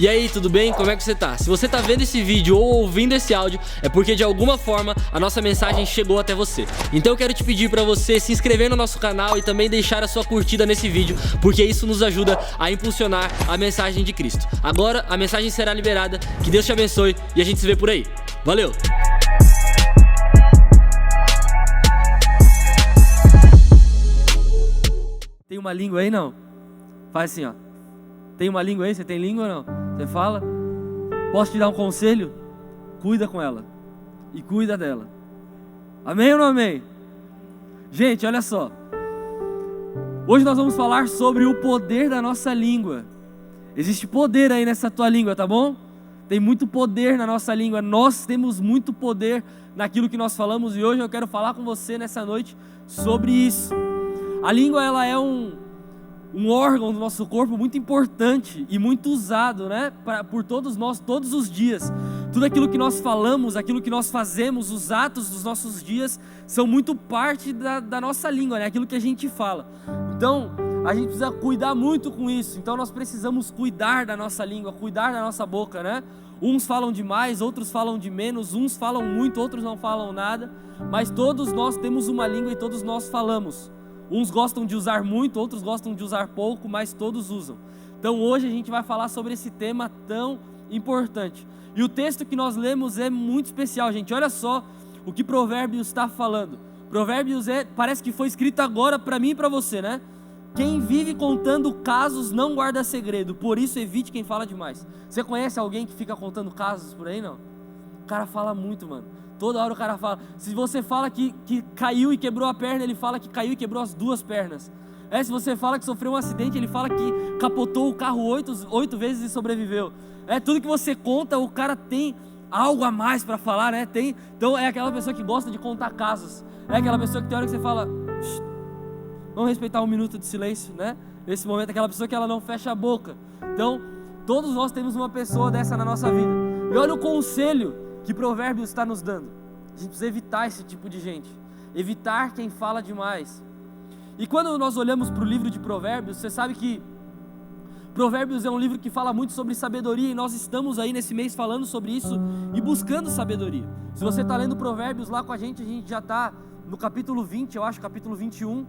E aí, tudo bem? Como é que você tá? Se você tá vendo esse vídeo ou ouvindo esse áudio, é porque de alguma forma a nossa mensagem chegou até você. Então eu quero te pedir pra você se inscrever no nosso canal e também deixar a sua curtida nesse vídeo, porque isso nos ajuda a impulsionar a mensagem de Cristo. Agora a mensagem será liberada, que Deus te abençoe e a gente se vê por aí. Valeu! Tem uma língua aí, não? Faz assim, ó. Tem uma língua aí? Você tem língua ou não? Você fala? Posso te dar um conselho? Cuida com ela. E cuida dela. Amém ou não amém? Gente, olha só. Hoje nós vamos falar sobre o poder da nossa língua. Existe poder aí nessa tua língua, tá bom? Tem muito poder na nossa língua. Nós temos muito poder naquilo que nós falamos. E hoje eu quero falar com você nessa noite sobre isso. A língua, ela é um órgão do nosso corpo muito importante e muito usado, né, por todos nós, todos os dias. Tudo aquilo que nós falamos, aquilo que nós fazemos, os atos dos nossos dias, são muito parte da nossa língua, né, aquilo que a gente fala. Então, a gente precisa cuidar muito com isso. Então, nós precisamos cuidar da nossa língua, cuidar da nossa boca, né? Uns falam demais, outros falam de menos, uns falam muito, outros não falam nada, mas todos nós temos uma língua e todos nós falamos. Uns gostam de usar muito, outros gostam de usar pouco, mas todos usam. Então hoje a gente vai falar sobre esse tema tão importante. E o texto que nós lemos é muito especial, gente. Olha só o que Provérbios está falando. Provérbios parece que foi escrito agora para mim e para você, né? Quem vive contando casos não guarda segredo, por isso evite quem fala demais. Você conhece alguém que fica contando casos por aí, não? O cara fala muito, mano. Toda hora o cara fala. Se você fala que caiu e quebrou a perna, ele fala que caiu e quebrou as duas pernas. Se você fala que sofreu um acidente, ele fala que capotou o carro 8 vezes e sobreviveu. Tudo que você conta, o cara tem algo a mais para falar, né? Então é aquela pessoa que gosta de contar casos. É aquela pessoa que tem hora que você fala, vamos respeitar um minuto de silêncio, né? Nesse momento, aquela pessoa que ela não fecha a boca. Então, todos nós temos uma pessoa dessa na nossa vida. E olha o conselho que Provérbios está nos dando. A gente precisa evitar esse tipo de gente, evitar quem fala demais. E quando nós olhamos para o livro de Provérbios, você sabe que Provérbios é um livro que fala muito sobre sabedoria, e nós estamos aí nesse mês falando sobre isso e buscando sabedoria. Se você está lendo Provérbios lá com a gente já está no capítulo 20, eu acho, capítulo 21,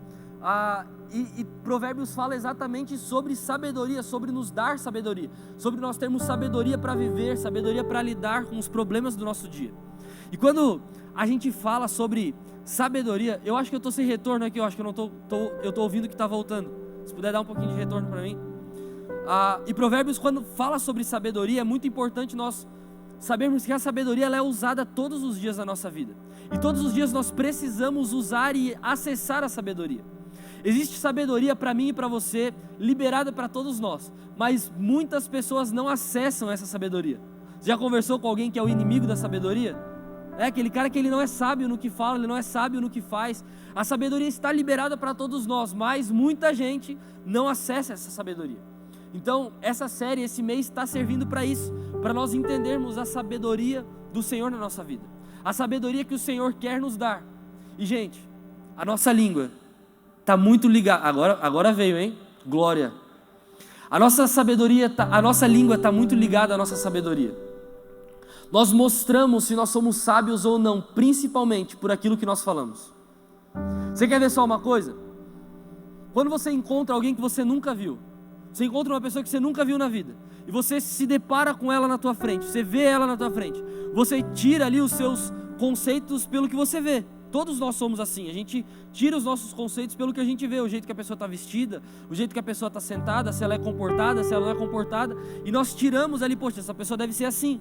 e Provérbios fala exatamente sobre sabedoria, sobre nos dar sabedoria, sobre nós termos sabedoria para viver, sabedoria para lidar com os problemas do nosso dia. E quando a gente fala sobre sabedoria, eu acho que eu estou sem retorno aqui, eu acho que eu não eu estou ouvindo que está voltando. Se puder dar um pouquinho de retorno para mim. E Provérbios, quando fala sobre sabedoria, é muito importante nós sabermos que a sabedoria ela é usada todos os dias da nossa vida. E todos os dias nós precisamos usar e acessar a sabedoria. Existe sabedoria para mim e para você, liberada para todos nós, mas muitas pessoas não acessam essa sabedoria. Já conversou com alguém que é o inimigo da sabedoria? É aquele cara que ele não é sábio no que fala, ele não é sábio no que faz. A sabedoria está liberada para todos nós, mas muita gente não acessa essa sabedoria. Então, essa série, esse mês está servindo para isso, para nós entendermos a sabedoria do Senhor na nossa vida, a sabedoria que o Senhor quer nos dar. E gente, a nossa língua está muito ligada, agora veio, hein? Glória. A nossa sabedoria, a nossa língua está muito ligada à nossa sabedoria. Nós mostramos se nós somos sábios ou não, principalmente por aquilo que nós falamos. Você quer ver só uma coisa? Quando você encontra alguém que você nunca viu, você encontra uma pessoa que você nunca viu na vida, e você se depara com ela na tua frente, você vê ela na tua frente, você tira ali os seus conceitos pelo que você vê. Todos nós somos assim, a gente tira os nossos conceitos pelo que a gente vê, o jeito que a pessoa está vestida, o jeito que a pessoa está sentada, se ela é comportada, se ela não é comportada, e nós tiramos ali, poxa, essa pessoa deve ser assim.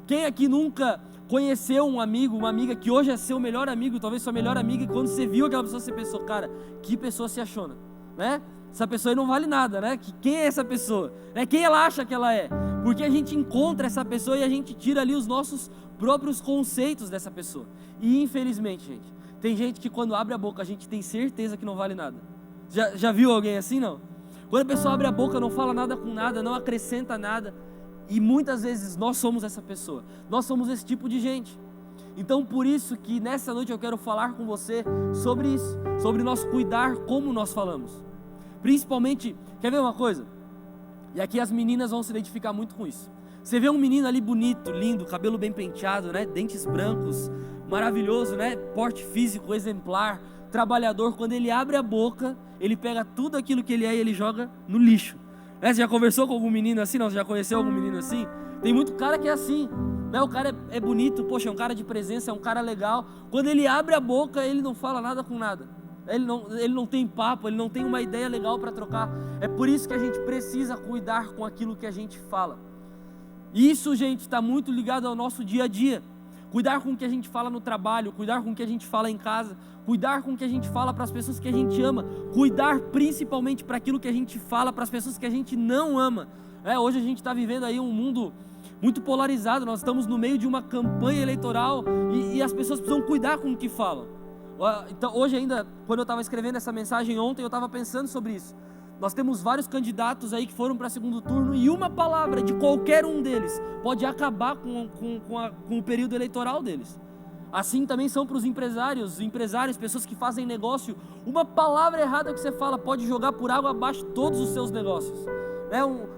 Quem aqui nunca conheceu um amigo, uma amiga que hoje é seu melhor amigo, talvez sua melhor amiga, e quando você viu aquela pessoa, você pensou, cara, que pessoa se achona, né? Essa pessoa aí não vale nada, né? Quem é essa pessoa? Quem ela acha que ela é? Porque a gente encontra essa pessoa e a gente tira ali os nossos próprios conceitos dessa pessoa. E infelizmente, gente, tem gente que quando abre a boca a gente tem certeza que não vale nada. Já viu alguém assim, não? Quando a pessoa abre a boca não fala nada com nada, não acrescenta nada. E muitas vezes nós somos essa pessoa. Nós somos esse tipo de gente. Então por isso que nessa noite eu quero falar com você sobre isso, sobre nós cuidar como nós falamos. Principalmente, quer ver uma coisa? E aqui as meninas vão se identificar muito com isso. Você vê um menino ali bonito, lindo, cabelo bem penteado, né? Dentes brancos, maravilhoso, né? Porte físico exemplar, trabalhador. Quando ele abre a boca, ele pega tudo aquilo que ele é e ele joga no lixo. Né? Você já conversou com algum menino assim? Não, você já conheceu algum menino assim? Tem muito cara que é assim, né? O cara é bonito, poxa, é um cara de presença, é um cara legal. Quando ele abre a boca, ele não fala nada com nada. Ele não tem papo, ele não tem uma ideia legal para trocar. É por isso que a gente precisa cuidar com aquilo que a gente fala. Isso, gente, está muito ligado ao nosso dia a dia. Cuidar com o que a gente fala no trabalho, cuidar com o que a gente fala em casa, cuidar com o que a gente fala para as pessoas que a gente ama, cuidar principalmente para aquilo que a gente fala para as pessoas que a gente não ama. Hoje a gente está vivendo aí um mundo muito polarizado, nós estamos no meio de uma campanha eleitoral e as pessoas precisam cuidar com o que falam. Então, hoje ainda, quando eu estava escrevendo essa mensagem ontem, eu estava pensando sobre isso. Nós temos vários candidatos aí que foram para segundo turno e uma palavra de qualquer um deles pode acabar com o período eleitoral deles. Assim também são para os empresários, pessoas que fazem negócio. Uma palavra errada que você fala pode jogar por água abaixo todos os seus negócios.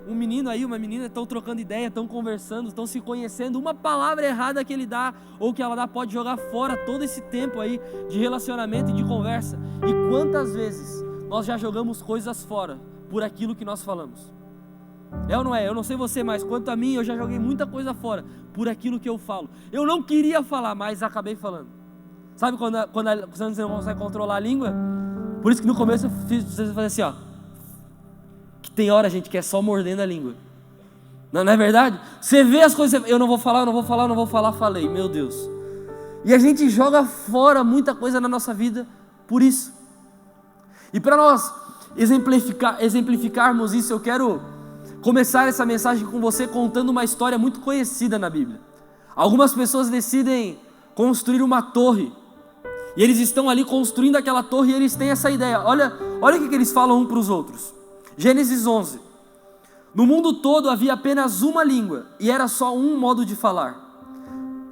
Um menino aí, uma menina estão trocando ideia, estão conversando, estão se conhecendo. Uma palavra errada que ele dá ou que ela dá pode jogar fora todo esse tempo aí de relacionamento e de conversa. E quantas vezes nós já jogamos coisas fora por aquilo que nós falamos? É ou não é? Eu não sei você, mas quanto a mim, eu já joguei muita coisa fora por aquilo que eu falo. Eu não queria falar, mas acabei falando. Sabe quando você não consegue controlar a língua? Por isso que no começo eu fiz você fazer assim, ó. Que tem hora, gente, que é só mordendo a língua. Não é verdade? Você vê as coisas, eu não vou falar, falei, meu Deus. E a gente joga fora muita coisa na nossa vida por isso. E para nós exemplificarmos isso, eu quero começar essa mensagem com você contando uma história muito conhecida na Bíblia. Algumas pessoas decidem construir uma torre, e eles estão ali construindo aquela torre e eles têm essa ideia. Olha o que eles falam um para os outros. Gênesis 11. No mundo todo havia apenas uma língua, e era só um modo de falar.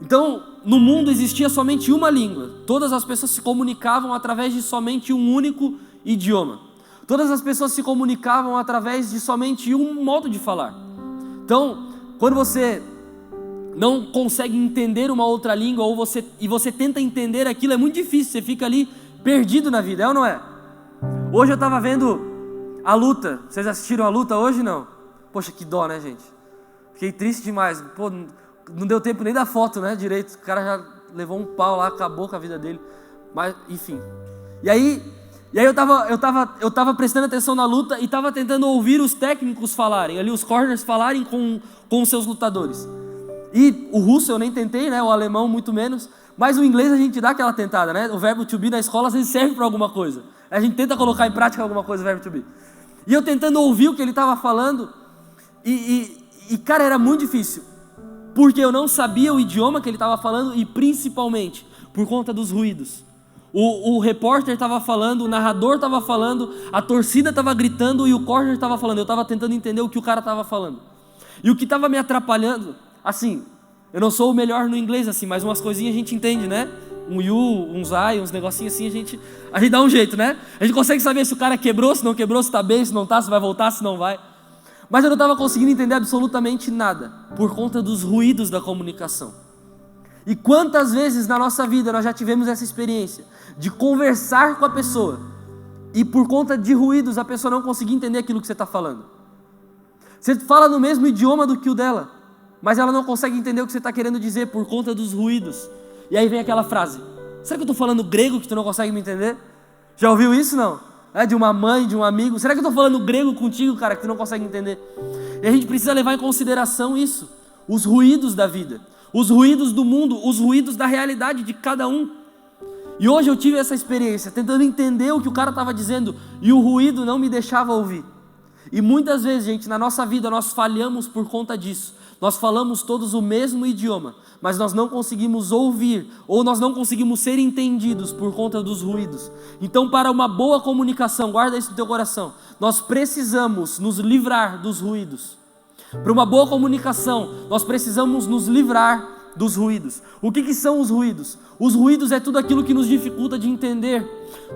Então, no mundo existia somente uma língua. Todas as pessoas se comunicavam através de somente um único idioma. Todas as pessoas se comunicavam através de somente um modo de falar. Então, quando você não consegue entender uma outra língua e você tenta entender aquilo, é muito difícil, você fica ali perdido na vida, é ou não é? Hoje eu estava vendo a luta. Vocês assistiram a luta hoje? Não? Poxa, que dó, né, gente? Fiquei triste demais. Pô, não deu tempo nem da foto, né, direito. O cara já levou um pau lá, acabou com a vida dele. Mas, enfim. E aí eu tava prestando atenção na luta e tava tentando ouvir os técnicos falarem, ali os corners falarem com os seus lutadores. E o russo eu nem tentei, né, o alemão muito menos, mas o inglês a gente dá aquela tentada, né? O verbo to be na escola às vezes serve para alguma coisa. A gente tenta colocar em prática alguma coisa, o verbo to be. E eu tentando ouvir o que ele estava falando, e cara, era muito difícil, porque eu não sabia o idioma que ele estava falando e principalmente por conta dos ruídos. O repórter estava falando, o narrador estava falando, a torcida estava gritando e o corner estava falando. Eu estava tentando entender o que o cara estava falando. E o que estava me atrapalhando, assim, eu não sou o melhor no inglês, assim, mas umas coisinhas a gente entende, né? Um you, um zai, uns negocinhos assim, a gente dá um jeito, né? A gente consegue saber se o cara quebrou, se não quebrou, se está bem, se não está, se vai voltar, se não vai. Mas eu não estava conseguindo entender absolutamente nada, por conta dos ruídos da comunicação. E quantas vezes na nossa vida nós já tivemos essa experiência de conversar com a pessoa e por conta de ruídos a pessoa não conseguir entender aquilo que você está falando. Você fala no mesmo idioma do que o dela, mas ela não consegue entender o que você está querendo dizer por conta dos ruídos. E aí vem aquela frase: será que eu estou falando grego que tu não consegue me entender? Já ouviu isso, não? De uma mãe, de um amigo. Será que eu estou falando grego contigo, cara, que tu não consegue entender? E a gente precisa levar em consideração isso, os ruídos da vida, os ruídos do mundo, os ruídos da realidade de cada um. E hoje eu tive essa experiência, tentando entender o que o cara estava dizendo, e o ruído não me deixava ouvir. E muitas vezes, gente, na nossa vida nós falhamos por conta disso. Nós falamos todos o mesmo idioma, mas nós não conseguimos ouvir, ou nós não conseguimos ser entendidos por conta dos ruídos. Então, para uma boa comunicação, guarda isso no teu coração, nós precisamos nos livrar dos ruídos. Para uma boa comunicação, nós precisamos nos livrar dos ruídos. O que são os ruídos? Os ruídos é tudo aquilo que nos dificulta de entender,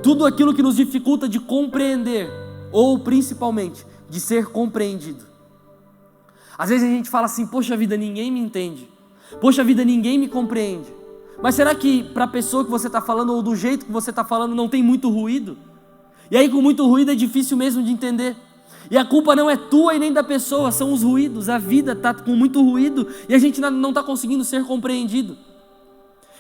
tudo aquilo que nos dificulta de compreender, ou principalmente, de ser compreendido. Às vezes a gente fala assim, poxa vida, ninguém me entende. Poxa vida, ninguém me compreende. Mas será que para a pessoa que você está falando, ou do jeito que você está falando, não tem muito ruído? E aí com muito ruído é difícil mesmo de entender. E a culpa não é tua e nem da pessoa, são os ruídos. A vida está com muito ruído e a gente não está conseguindo ser compreendido.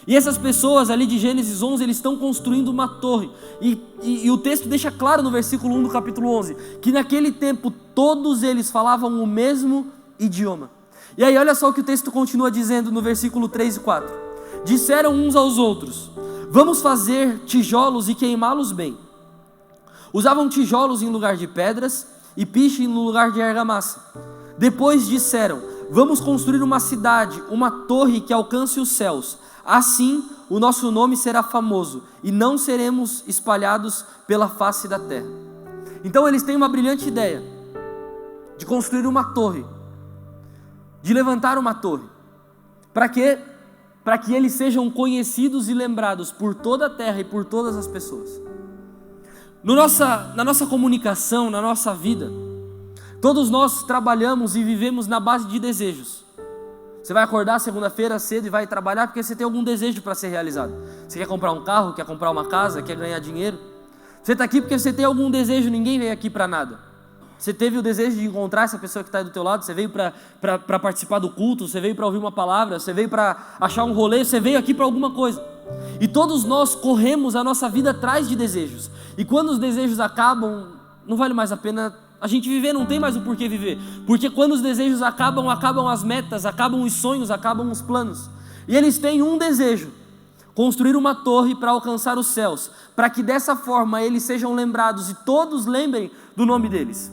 E essas pessoas ali de Gênesis 11, eles estão construindo uma torre. E o texto deixa claro no versículo 1 do capítulo 11, que naquele tempo todos eles falavam o mesmo idioma. E aí olha só o que o texto continua dizendo no versículo 3 e 4. Disseram uns aos outros, vamos fazer tijolos e queimá-los bem. Usavam tijolos em lugar de pedras e piche no lugar de argamassa. Depois disseram, vamos construir uma cidade, uma torre que alcance os céus. Assim o nosso nome será famoso e não seremos espalhados pela face da terra. Então eles têm uma brilhante ideia de construir uma torre, de levantar uma torre. Para quê? Para que eles sejam conhecidos e lembrados por toda a terra e por todas as pessoas. Na nossa comunicação, na nossa vida, todos nós trabalhamos e vivemos na base de desejos. Você vai acordar segunda-feira cedo e vai trabalhar porque você tem algum desejo para ser realizado. Você quer comprar um carro, quer comprar uma casa, quer ganhar dinheiro. Você está aqui porque você tem algum desejo, ninguém veio aqui para nada. Você teve o desejo de encontrar essa pessoa que está aí do teu lado, você veio para participar do culto, você veio para ouvir uma palavra, você veio para achar um rolê, você veio aqui para alguma coisa. E todos nós corremos a nossa vida atrás de desejos. E quando os desejos acabam, não vale mais a pena a gente viver, não tem mais o porquê viver. Porque quando os desejos acabam, acabam as metas, acabam os sonhos, acabam os planos. E eles têm um desejo: construir uma torre para alcançar os céus, para que dessa forma eles sejam lembrados e todos lembrem do nome deles.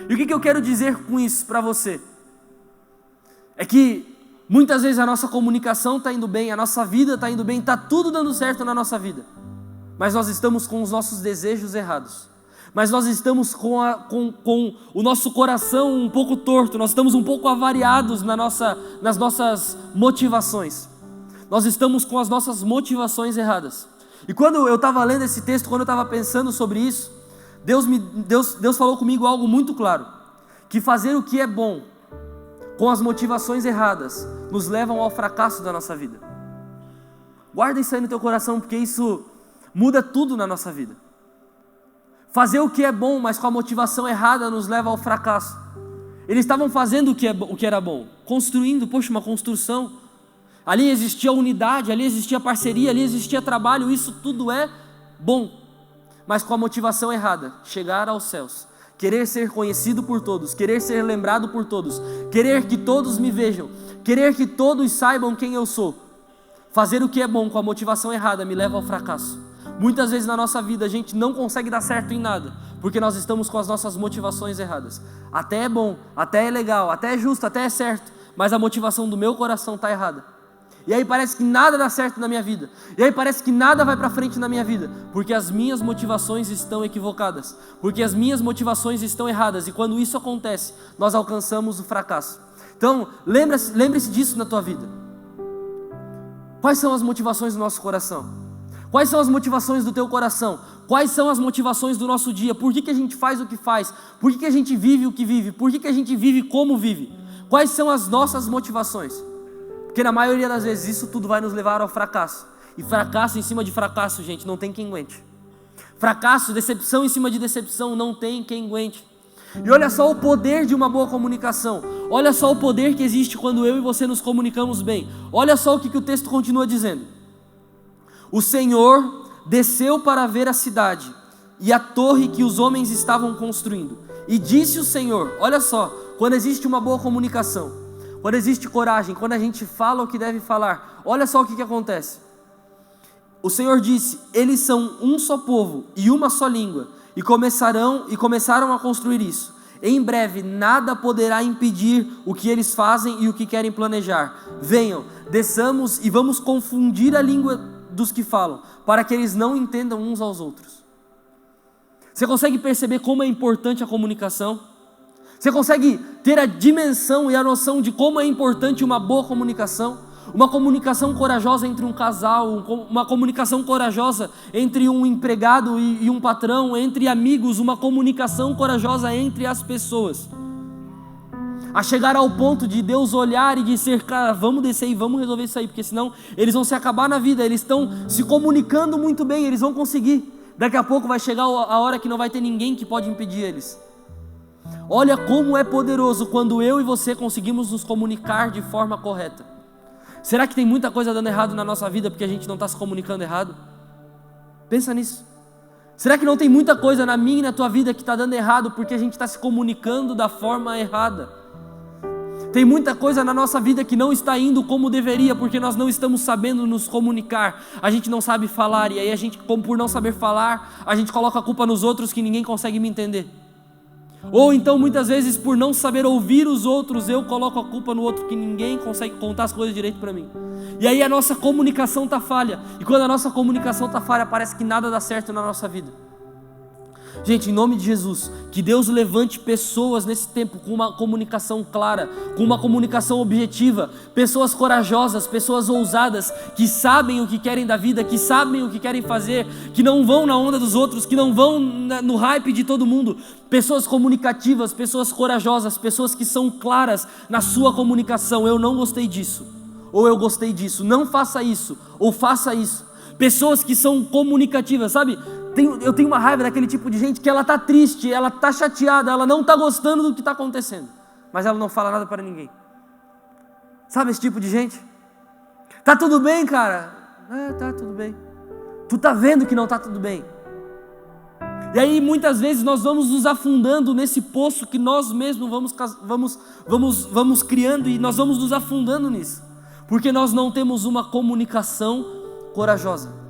E o que eu quero dizer com isso para você? É que muitas vezes a nossa comunicação está indo bem, a nossa vida está indo bem, está tudo dando certo na nossa vida. Mas nós estamos com os nossos desejos errados. Mas nós estamos com o nosso coração um pouco torto, nós estamos um pouco avariados nas nossas motivações. Nós estamos com as nossas motivações erradas. E quando eu estava lendo esse texto, quando eu estava pensando sobre isso, Deus falou comigo algo muito claro, que fazer o que é bom com as motivações erradas nos levam ao fracasso da nossa vida. Guarda isso aí no teu coração, porque isso muda tudo na nossa vida. Fazer o que é bom, mas com a motivação errada nos leva ao fracasso. Eles estavam fazendo o que era bom, construindo, uma construção. Ali existia unidade, ali existia parceria, ali existia trabalho, isso tudo é bom. Mas com a motivação errada, chegar aos céus, querer ser conhecido por todos, querer ser lembrado por todos, querer que todos me vejam, querer que todos saibam quem eu sou. Fazer o que é bom com a motivação errada me leva ao fracasso. Muitas vezes na nossa vida a gente não consegue dar certo em nada, porque nós estamos com as nossas motivações erradas. Até é bom, até é legal, até é justo, até é certo, mas a motivação do meu coração está errada. E aí parece que nada dá certo na minha vida. E aí parece que nada vai para frente na minha vida, porque as minhas motivações estão equivocadas, porque as minhas motivações estão erradas. E quando isso acontece, nós alcançamos o fracasso. Então, lembre-se disso na tua vida. Quais são as motivações do nosso coração? Quais são as motivações do teu coração? Quais são as motivações do nosso dia? Por que a gente faz o que faz? Por que a gente vive o que vive? Por que a gente vive como vive? Quais são as nossas motivações? Porque na maioria das vezes isso tudo vai nos levar ao fracasso. E fracasso em cima de fracasso, gente, não tem quem aguente. Fracasso, decepção em cima de decepção, não tem quem aguente. E olha só o poder de uma boa comunicação. Olha só o poder que existe quando eu e você nos comunicamos bem. Olha só o que o texto continua dizendo. O Senhor desceu para ver a cidade e a torre que os homens estavam construindo. E disse o Senhor, olha só, quando existe uma boa comunicação, quando existe coragem, quando a gente fala o que deve falar, olha só o que acontece. O Senhor disse, eles são um só povo e uma só língua, e começaram a construir isso. Em breve nada poderá impedir o que eles fazem e o que querem planejar. Venham, desçamos e vamos confundir a língua dos que falam, para que eles não entendam uns aos outros. Você consegue perceber como é importante a comunicação? Você consegue ter a dimensão e a noção de como é importante uma boa comunicação? Uma comunicação corajosa entre um casal, uma comunicação corajosa entre um empregado e um patrão, entre amigos, uma comunicação corajosa entre as pessoas. a chegar ao ponto de Deus olhar e dizer, cara, vamos descer e vamos resolver isso aí, porque senão eles vão se acabar na vida. Eles estão se comunicando muito bem, eles vão conseguir. Daqui a pouco vai chegar a hora que não vai ter ninguém que pode impedir eles. Olha como é poderoso quando eu e você conseguimos nos comunicar de forma correta. Será que tem muita coisa dando errado na nossa vida porque a gente não está se comunicando errado? Pensa nisso. Será que não tem muita coisa na minha e na tua vida que está dando errado porque a gente está se comunicando da forma errada? Tem muita coisa na nossa vida que não está indo como deveria porque nós não estamos sabendo nos comunicar. A gente não sabe falar e aí a gente, como por não saber falar, a gente coloca a culpa nos outros que ninguém consegue me entender. Ou então muitas vezes por não saber ouvir os outros, eu coloco a culpa no outro que ninguém consegue contar as coisas direito para mim. E aí a nossa comunicação está falha. E quando a nossa comunicação está falha, parece que nada dá certo na nossa vida. Gente, em nome de Jesus, que Deus levante pessoas nesse tempo com uma comunicação clara, com uma comunicação objetiva, pessoas corajosas, pessoas ousadas, que sabem o que querem da vida, que sabem o que querem fazer, que não vão na onda dos outros, que não vão no hype de todo mundo, pessoas comunicativas, pessoas corajosas, pessoas que são claras na sua comunicação. Eu não gostei disso, ou eu gostei disso, não faça isso, ou faça isso. Pessoas que são comunicativas, sabe? Eu tenho uma raiva daquele tipo de gente que ela está triste, ela está chateada, ela não está gostando do que está acontecendo, mas ela não fala nada para ninguém. Sabe esse tipo de gente? Tá tudo bem, cara? Tá tudo bem. Tu tá vendo que não tá tudo bem. E aí muitas vezes nós vamos nos afundando nesse poço que nós mesmos vamos criando, e nós vamos nos afundando nisso, porque nós não temos uma comunicação corajosa.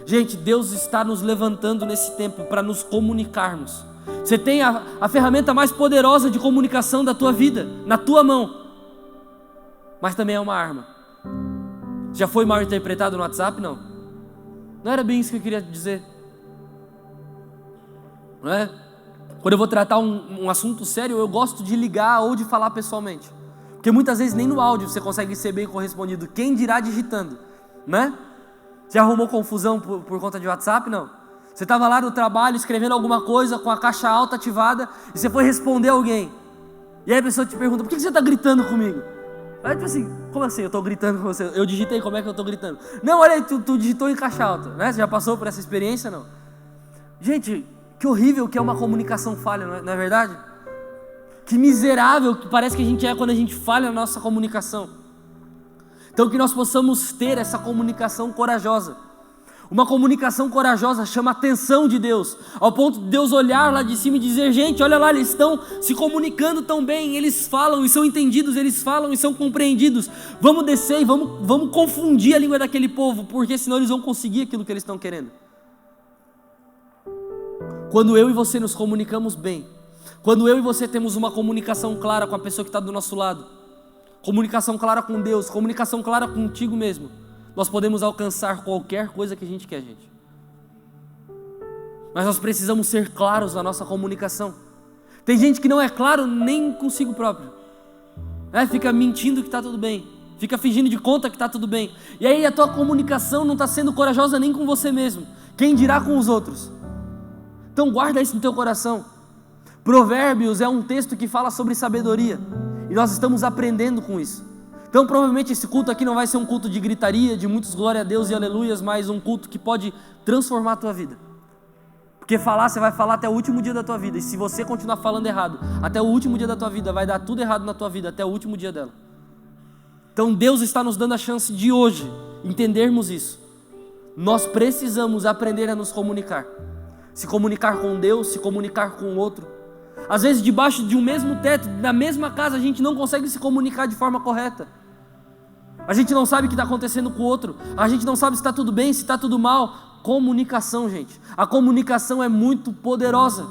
Gente, Deus está nos levantando nesse tempo para nos comunicarmos. Você tem a ferramenta mais poderosa de comunicação da tua vida na tua mão, mas também é uma arma. Já foi mal interpretado no WhatsApp? Não. Não era bem isso que eu queria dizer. Não é? Quando eu vou tratar um assunto sério, eu gosto de ligar ou de falar pessoalmente, porque muitas vezes nem no áudio você consegue ser bem correspondido, quem dirá digitando, né? Já arrumou confusão por conta de WhatsApp? Não. Você estava lá no trabalho escrevendo alguma coisa com a caixa alta ativada e você foi responder alguém. E aí a pessoa te pergunta, por que você está gritando comigo? Aí tipo assim, como assim eu estou gritando com você? Eu digitei, como é que eu estou gritando? Não, olha aí, tu digitou em caixa alta, né? Você já passou por essa experiência? Não. Gente, que horrível que é uma comunicação falha, não é verdade? Que miserável que parece que a gente é quando a gente falha na nossa comunicação. Então que nós possamos ter essa comunicação corajosa. Uma comunicação corajosa chama a atenção de Deus, ao ponto de Deus olhar lá de cima e dizer, gente, olha lá, eles estão se comunicando tão bem, eles falam e são entendidos, eles falam e são compreendidos. Vamos descer e vamos confundir a língua daquele povo, porque senão eles vão conseguir aquilo que eles estão querendo. Quando eu e você nos comunicamos bem, quando eu e você temos uma comunicação clara com a pessoa que está do nosso lado, comunicação clara com Deus, comunicação clara contigo mesmo, nós podemos alcançar qualquer coisa que a gente quer, gente. Mas nós precisamos ser claros na nossa comunicação. Tem gente que não é claro nem consigo próprio, fica mentindo que está tudo bem, fica fingindo de conta que está tudo bem, e aí a tua comunicação não está sendo corajosa nem com você mesmo, quem dirá com os outros? Então guarda isso no teu coração. Provérbios é um texto que fala sobre sabedoria, e nós estamos aprendendo com isso. Então provavelmente esse culto aqui não vai ser um culto de gritaria, de muitos glória a Deus e aleluias, mas um culto que pode transformar a tua vida. Porque falar, você vai falar até o último dia da tua vida, e se você continuar falando errado, até o último dia da tua vida, vai dar tudo errado na tua vida, até o último dia dela. Então Deus está nos dando a chance de hoje entendermos isso. Nós precisamos aprender a nos comunicar. Se comunicar com Deus, se comunicar com o outro. Às vezes debaixo de um mesmo teto, na mesma casa, a gente não consegue se comunicar de forma correta. A gente não sabe o que está acontecendo com o outro, a gente não sabe se está tudo bem, se está tudo mal. Comunicação, gente, a comunicação é muito poderosa,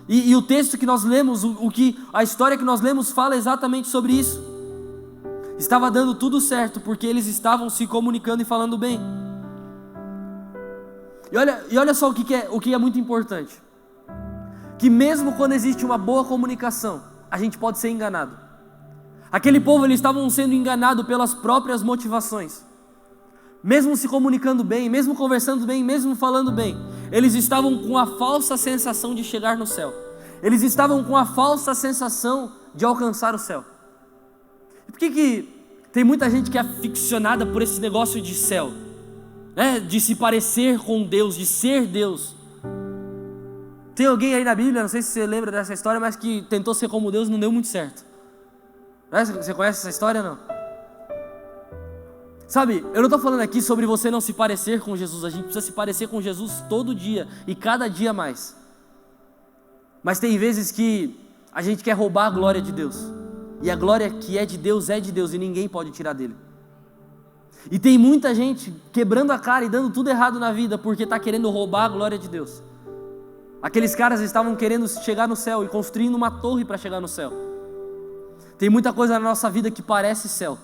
e o texto que nós lemos, a história que nós lemos fala exatamente sobre isso. Estava dando tudo certo, porque eles estavam se comunicando e falando bem. E olha só o que é muito importante, que mesmo quando existe uma boa comunicação, a gente pode ser enganado. Aquele povo, eles estavam sendo enganados pelas próprias motivações. Mesmo se comunicando bem, mesmo conversando bem, mesmo falando bem, eles estavam com a falsa sensação de chegar no céu. Eles estavam com a falsa sensação de alcançar o céu. E por que tem muita gente que é aficionada por esse negócio de céu, né? De se parecer com Deus, de ser Deus. Tem alguém aí na Bíblia, não sei se você lembra dessa história, mas que tentou ser como Deus e não deu muito certo. Você conhece essa história, não? Sabe, eu não estou falando aqui sobre você não se parecer com Jesus. A gente precisa se parecer com Jesus todo dia e cada dia mais. Mas tem vezes que a gente quer roubar a glória de Deus. E a glória que é de Deus e ninguém pode tirar dele. E tem muita gente quebrando a cara e dando tudo errado na vida porque está querendo roubar a glória de Deus. Aqueles caras estavam querendo chegar no céu e construindo uma torre para chegar no céu. Tem muita coisa na nossa vida que parece céu,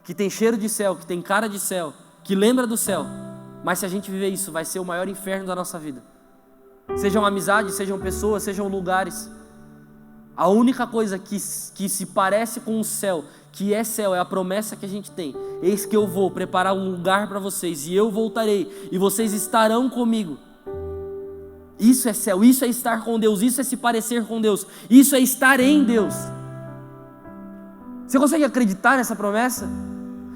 que tem cheiro de céu, que tem cara de céu, que lembra do céu. Mas se a gente viver isso, vai ser o maior inferno da nossa vida. Sejam amizades, sejam pessoas, sejam lugares. A única coisa que se parece com o céu, que é céu, é a promessa que a gente tem. Eis que eu vou preparar um lugar para vocês, e eu voltarei, e vocês estarão comigo. Isso é céu, isso é estar com Deus, isso é se parecer com Deus, isso é estar em Deus. Você consegue acreditar nessa promessa?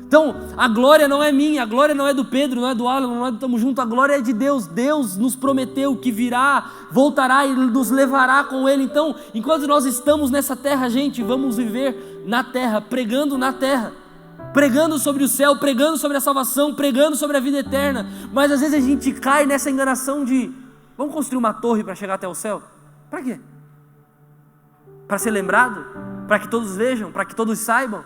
Então, a glória não é minha, a glória não é do Pedro, não é do Alan, não é do Tamo Junto, a glória é de Deus. Deus nos prometeu que virá, voltará e nos levará com Ele. Então, enquanto nós estamos nessa terra, gente, vamos viver na terra, pregando na terra, pregando sobre o céu, pregando sobre a salvação, pregando sobre a vida eterna. Mas às vezes a gente cai nessa enganação de, vamos construir uma torre para chegar até o céu? Para quê? Para ser lembrado? Para que todos vejam? Para que todos saibam?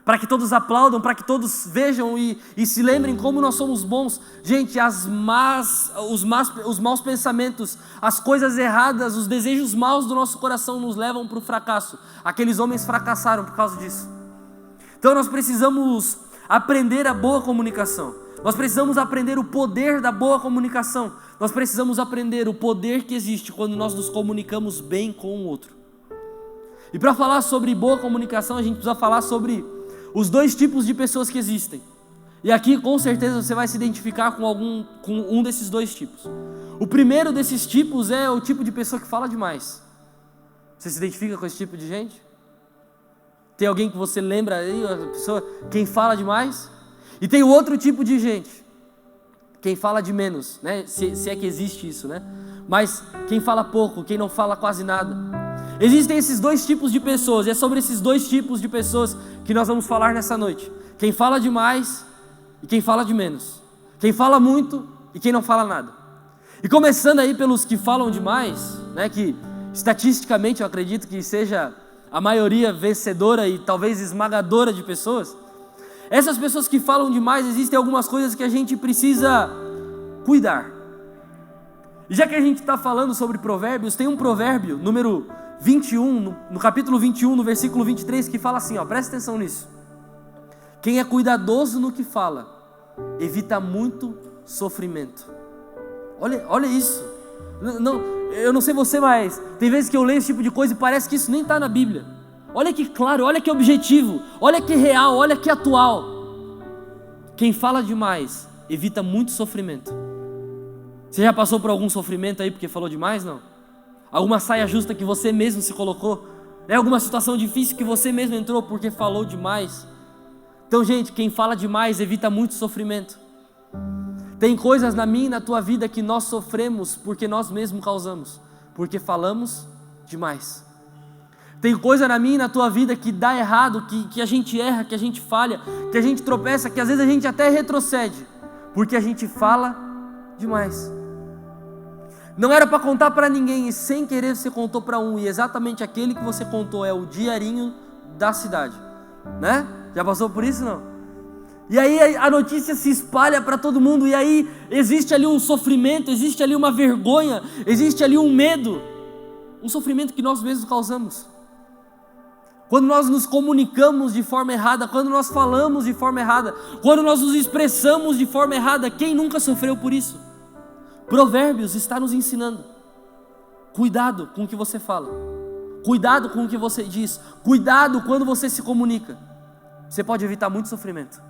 Para que todos aplaudam, para que todos vejam e se lembrem como nós somos bons. Gente, os maus pensamentos, as coisas erradas, os desejos maus do nosso coração nos levam para o fracasso. Aqueles homens fracassaram por causa disso. Então nós precisamos aprender a boa comunicação. Nós precisamos aprender o poder da boa comunicação. Nós precisamos aprender o poder que existe quando nós nos comunicamos bem com o outro. E para falar sobre boa comunicação, a gente precisa falar sobre os dois tipos de pessoas que existem. E aqui com certeza você vai se identificar com um desses dois tipos. O primeiro desses tipos é o tipo de pessoa que fala demais. Você se identifica com esse tipo de gente? Tem alguém que você lembra aí, a pessoa, quem fala demais? E tem o outro tipo de gente, quem fala de menos, né? Se é que existe isso, né? Mas quem fala pouco, quem não fala quase nada. Existem esses dois tipos de pessoas, e é sobre esses dois tipos de pessoas que nós vamos falar nessa noite. Quem fala demais e quem fala de menos. Quem fala muito e quem não fala nada. E começando aí pelos que falam demais, né, que estatisticamente eu acredito que seja a maioria vencedora e talvez esmagadora de pessoas. Essas pessoas que falam demais, existem algumas coisas que a gente precisa cuidar. E já que a gente está falando sobre provérbios, tem um provérbio, número 21, no capítulo 21, no versículo 23, que fala assim, presta atenção nisso. Quem é cuidadoso no que fala, evita muito sofrimento. Olha isso. Eu não sei você, mas tem vezes que eu leio esse tipo de coisa e parece que isso nem está na Bíblia. Olha que claro, olha que objetivo, olha que real, olha que atual. Quem fala demais, evita muito sofrimento. Você já passou por algum sofrimento aí porque falou demais, não? Alguma saia justa que você mesmo se colocou? Alguma situação difícil que você mesmo entrou porque falou demais? Então, gente, quem fala demais evita muito sofrimento. Tem coisas na minha e na tua vida que nós sofremos porque nós mesmos causamos, porque falamos demais. Tem coisa na minha e na tua vida que dá errado, que a gente erra, que a gente falha, que a gente tropeça, que às vezes a gente até retrocede, porque a gente fala demais. Não era para contar para ninguém e sem querer você contou para um, e exatamente aquele que você contou é o diarinho da cidade, né? Já passou por isso, não? E aí a notícia se espalha para todo mundo, e aí existe ali um sofrimento, existe ali uma vergonha, existe ali um medo, um sofrimento que nós mesmos causamos. Quando nós nos comunicamos de forma errada, quando nós falamos de forma errada, quando nós nos expressamos de forma errada, quem nunca sofreu por isso? Provérbios está nos ensinando. Cuidado com o que você fala. Cuidado com o que você diz. Cuidado quando você se comunica. Você pode evitar muito sofrimento.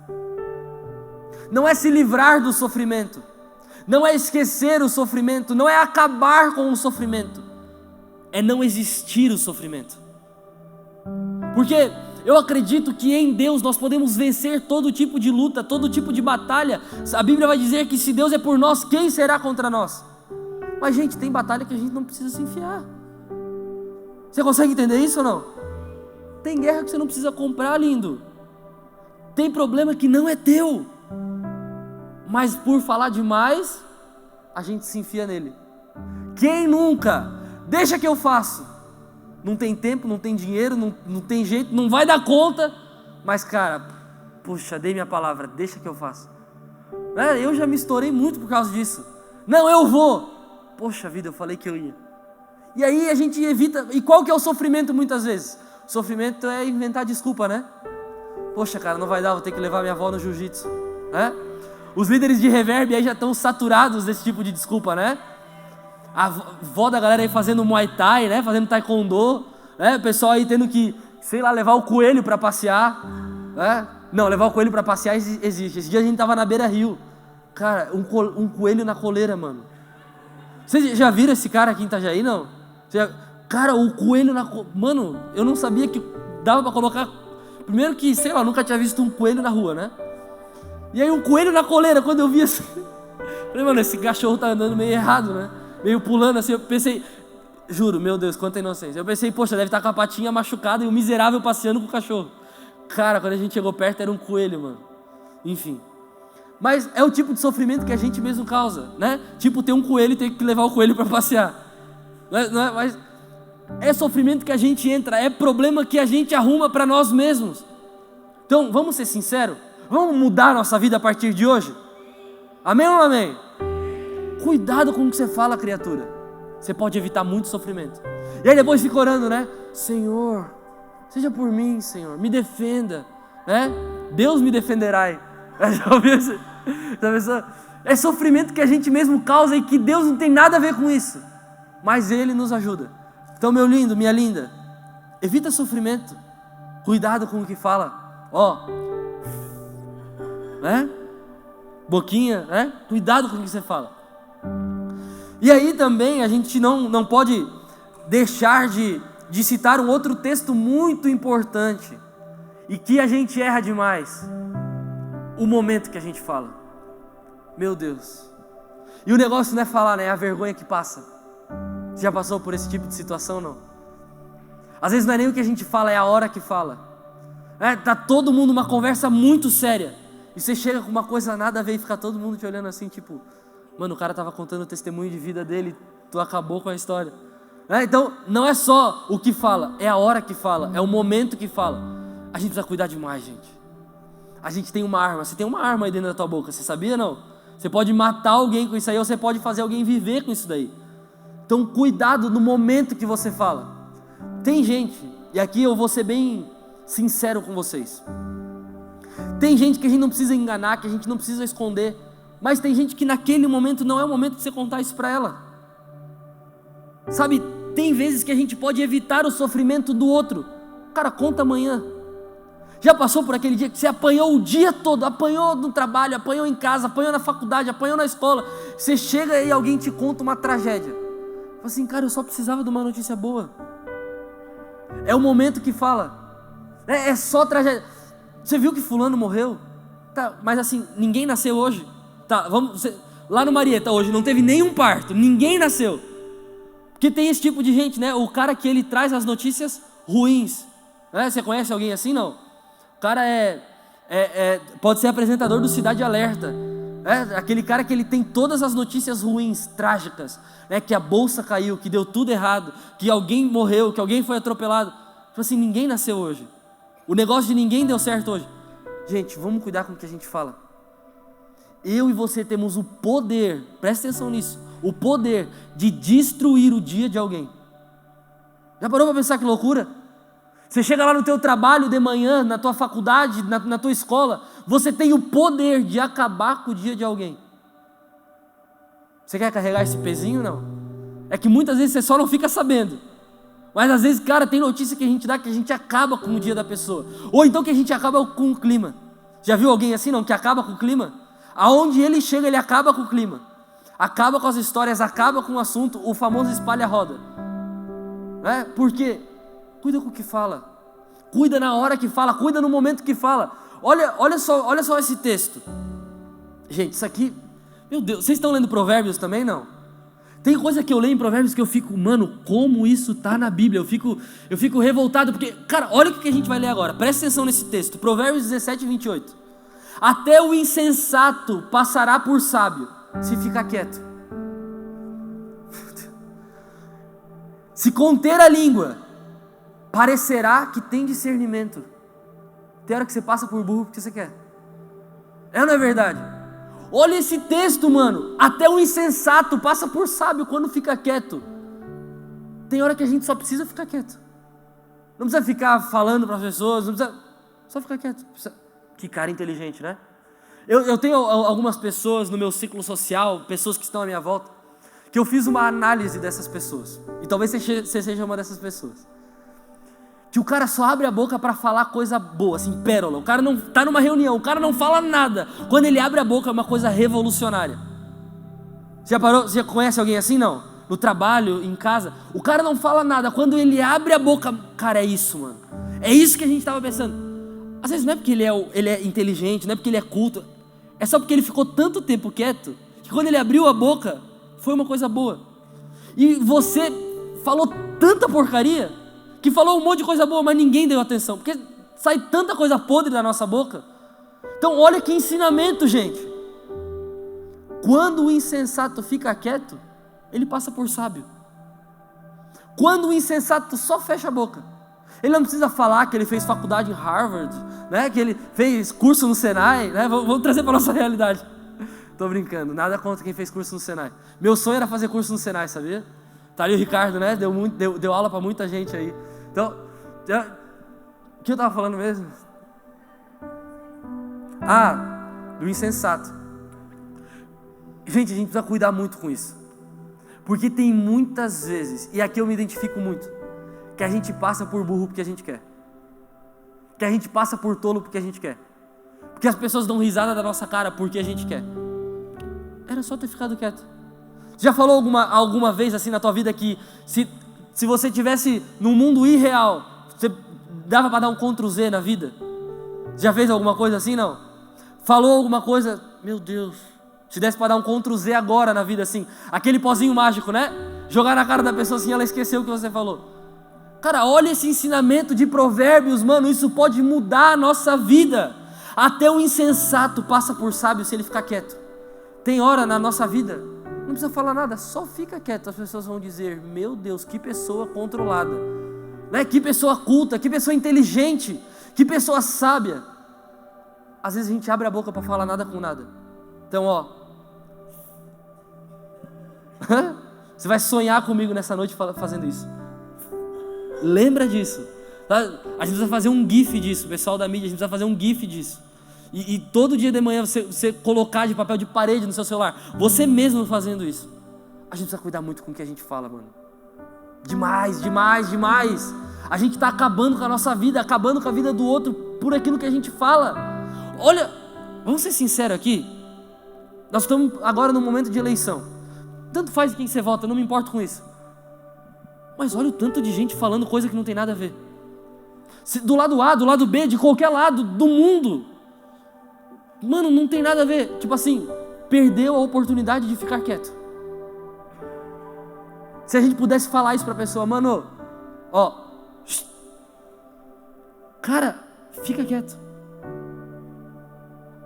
Não é se livrar do sofrimento. Não é esquecer o sofrimento. Não é acabar com o sofrimento. É não existir o sofrimento. Porque eu acredito que em Deus nós podemos vencer todo tipo de luta, todo tipo de batalha. A Bíblia vai dizer que se Deus é por nós, quem será contra nós? Mas gente, tem batalha que a gente não precisa se enfiar. Você consegue entender isso ou não? Tem guerra que você não precisa comprar, lindo. Tem problema que não é teu, mas por falar demais, a gente se enfia nele. Quem nunca? Deixa que eu faço. Não tem tempo, não tem dinheiro, não tem jeito, não vai dar conta. Mas cara, puxa, dei minha palavra, deixa que eu faço. Eu já me estourei muito por causa disso. Não, eu vou. Poxa vida, eu falei que eu ia. E aí a gente evita. E qual que é o sofrimento muitas vezes? O sofrimento é inventar desculpa, né? Poxa cara, não vai dar, vou ter que levar minha avó no jiu-jitsu, né? Os líderes de reverb aí já estão saturados desse tipo de desculpa, né? A avó da galera aí fazendo Muay Thai, né? Fazendo Taekwondo, né? O pessoal aí tendo que, sei lá, levar o coelho para passear, né? Não, levar o coelho para passear existe. Esse dia a gente tava na Beira-Rio. Cara, um coelho na coleira, mano. Vocês já viram esse cara aqui em Itajaí, não? Cara, o coelho na coleira. Mano, eu não sabia que dava para colocar. Primeiro que, sei lá, nunca tinha visto um coelho na rua, né? E aí um coelho na coleira, quando eu vi assim. Falei, mano, esse cachorro tá andando meio errado, né? Meio pulando assim, eu pensei, juro, meu Deus, quanta inocência. Eu pensei, poxa, deve estar com a patinha machucada e o miserável passeando com o cachorro. Cara, quando a gente chegou perto era um coelho, mano. Enfim. Mas é o tipo de sofrimento que a gente mesmo causa, né? Tipo ter um coelho e ter que levar o coelho para passear. Mas é sofrimento que a gente entra, é problema que a gente arruma para nós mesmos. Então, vamos ser sinceros? Vamos mudar a nossa vida a partir de hoje? Amém ou não amém? Cuidado com o que você fala, criatura. Você pode evitar muito sofrimento. E aí depois fica orando, né? Senhor, seja por mim, Senhor, me defenda, né? Deus me defenderá. É sofrimento que a gente mesmo causa e que Deus não tem nada a ver com isso. Mas Ele nos ajuda. Então, meu lindo, minha linda, evita sofrimento. Cuidado com o que fala. Né? Boquinha, né? Cuidado com o que você fala. E aí também a gente não pode deixar de citar um outro texto muito importante e que a gente erra demais. O momento que a gente fala. Meu Deus. E o negócio não é falar, né? É a vergonha que passa. Você já passou por esse tipo de situação, não? Às vezes não é nem o que a gente fala, é a hora que fala. Tá todo mundo numa conversa muito séria. E você chega com uma coisa nada a ver e fica todo mundo te olhando assim, tipo... Mano, o cara estava contando o testemunho de vida dele, tu acabou com a história. Então, não é só o que fala, é a hora que fala, é o momento que fala. A gente precisa cuidar demais, gente. A gente tem uma arma, você tem uma arma aí dentro da tua boca, você sabia não? Você pode matar alguém com isso aí, ou você pode fazer alguém viver com isso daí. Então, cuidado no momento que você fala. Tem gente, e aqui eu vou ser bem sincero com vocês. Tem gente que a gente não precisa enganar, que a gente não precisa esconder. Mas tem gente que naquele momento não é o momento de você contar isso para ela. Sabe, tem vezes que a gente pode evitar o sofrimento do outro. Cara, conta amanhã. Já passou por aquele dia que você apanhou o dia todo, apanhou no trabalho, apanhou em casa, apanhou na faculdade, apanhou na escola. Você chega e alguém te conta uma tragédia. Fala assim, cara, eu só precisava de uma notícia boa. É o momento que fala. É só tragédia. Você viu que fulano morreu? Tá, mas assim, ninguém nasceu hoje. Tá, lá no Marieta hoje não teve nenhum parto, ninguém nasceu. Porque tem esse tipo de gente, né? O cara que ele traz as notícias ruins, né? Você conhece alguém assim, não? O cara pode ser apresentador do Cidade Alerta, aquele cara que ele tem todas as notícias ruins, trágicas, né? Que a bolsa caiu, que deu tudo errado, que alguém morreu, que alguém foi atropelado. Tipo assim, ninguém nasceu hoje. O negócio de ninguém deu certo hoje. Gente, vamos cuidar com o que a gente fala. Eu e você temos o poder, presta atenção nisso, o poder de destruir o dia de alguém. Já parou para pensar que loucura? Você chega lá no teu trabalho de manhã, na tua faculdade, na tua escola, você tem o poder de acabar com o dia de alguém. Você quer carregar esse pezinho? Não. É que muitas vezes você só não fica sabendo. Mas às vezes, cara, tem notícia que a gente dá que a gente acaba com o dia da pessoa. Ou então que a gente acaba com o clima. Já viu alguém assim, não? Que acaba com o clima? Aonde ele chega, ele acaba com o clima. Acaba com as histórias, acaba com o assunto, o famoso espalha-roda. Por quê? Cuida com o que fala. cuida na hora que fala, cuida no momento que fala. Olha só esse texto. Gente, isso aqui, meu Deus, vocês estão lendo Provérbios também, não? Tem coisa que eu leio em Provérbios que eu fico, mano, como isso tá na Bíblia? Eu fico revoltado, porque, cara, olha o que a gente vai ler agora, presta atenção nesse texto, Provérbios 17, 28. Até o insensato passará por sábio, se ficar quieto. Se conter a língua, parecerá que tem discernimento. Tem hora que você passa por burro porque você quer. É ou não é verdade? Olha esse texto, mano. Até o insensato passa por sábio quando fica quieto. Tem hora que a gente só precisa ficar quieto. Não precisa ficar falando para as pessoas, não precisa... Só ficar quieto. Que cara inteligente, né? Eu tenho algumas pessoas no meu ciclo social, pessoas que estão à minha volta, que eu fiz uma análise dessas pessoas. E talvez você seja uma dessas pessoas. Que o cara só abre a boca para falar coisa boa, assim, pérola. O cara não tá numa reunião, o cara não fala nada. Quando ele abre a boca é uma coisa revolucionária. Já parou? Você conhece alguém assim? Não? No trabalho, em casa, o cara não fala nada. Quando ele abre a boca, cara, é isso, mano. É isso que a gente estava pensando. Às vezes não é porque ele é inteligente, não é porque ele é culto. É só porque ele ficou tanto tempo quieto, que quando ele abriu a boca, foi uma coisa boa. E você falou tanta porcaria, que falou um monte de coisa boa, mas ninguém deu atenção, porque sai tanta coisa podre da nossa boca. Então olha que ensinamento, gente. Quando o insensato fica quieto, ele passa por sábio. Quando o insensato só fecha a boca, ele não precisa falar que ele fez faculdade em Harvard, né? Que ele fez curso no Senai, né? Vamos trazer para a nossa realidade. Tô brincando, nada contra quem fez curso no Senai. Meu sonho era fazer curso no Senai, sabia? Tá ali o Ricardo, né? Deu aula para muita gente aí. Então, o que eu estava falando mesmo? Do insensato. Gente, a gente precisa cuidar muito com isso. Porque tem muitas vezes, e aqui eu me identifico muito, que a gente passa por burro porque a gente quer. Que a gente passa por tolo porque a gente quer. Porque as pessoas dão risada da nossa cara porque a gente quer. Era só ter ficado quieto. Já falou alguma vez assim na tua vida que se você tivesse num mundo irreal, você dava para dar um Ctrl+Z na vida? Já fez alguma coisa assim, não? Falou alguma coisa, meu Deus, se desse para dar um Ctrl+Z agora na vida assim, aquele pozinho mágico, né? Jogar na cara da pessoa assim, ela esqueceu o que você falou. Cara, olha esse ensinamento de Provérbios, mano, isso pode mudar a nossa vida. Até o insensato passa por sábio se ele ficar quieto. Tem hora na nossa vida, não precisa falar nada, só fica quieto. As pessoas vão dizer, meu Deus, que pessoa controlada, né? Que pessoa culta, que pessoa inteligente, que pessoa sábia. Às vezes a gente abre a boca para falar nada com nada. Então, você vai sonhar comigo nessa noite fazendo isso. Lembra disso, tá? A gente precisa fazer um gif disso, pessoal da mídia, a gente precisa fazer um gif disso. E todo dia de manhã você colocar de papel de parede no seu celular, você mesmo fazendo isso. A gente precisa cuidar muito com o que a gente fala, mano. Demais, demais, demais. A gente está acabando com a nossa vida, acabando com a vida do outro por aquilo que a gente fala. Olha, vamos ser sinceros aqui. Nós estamos agora no momento de eleição. Tanto faz quem você vota, eu não me importo com isso. Mas olha o tanto de gente falando coisa que não tem nada a ver. Do lado A, do lado B, de qualquer lado do mundo. Mano, não tem nada a ver. Tipo assim, perdeu a oportunidade de ficar quieto. Se a gente pudesse falar isso pra pessoa, mano, cara, fica quieto.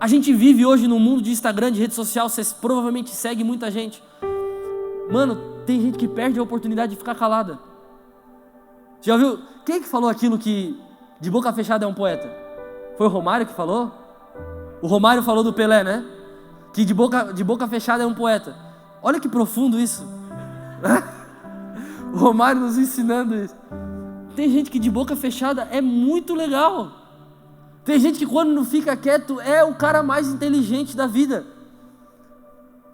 A gente vive hoje num mundo de Instagram, de rede social, você provavelmente segue muita gente. Mano, tem gente que perde a oportunidade de ficar calada. Já ouviu? Quem é que falou aquilo que de boca fechada é um poeta? Foi o Romário que falou? O Romário falou do Pelé, né? Que de boca fechada é um poeta. Olha que profundo isso. O Romário nos ensinando isso. Tem gente que de boca fechada é muito legal. Tem gente que quando não fica quieto é o cara mais inteligente da vida.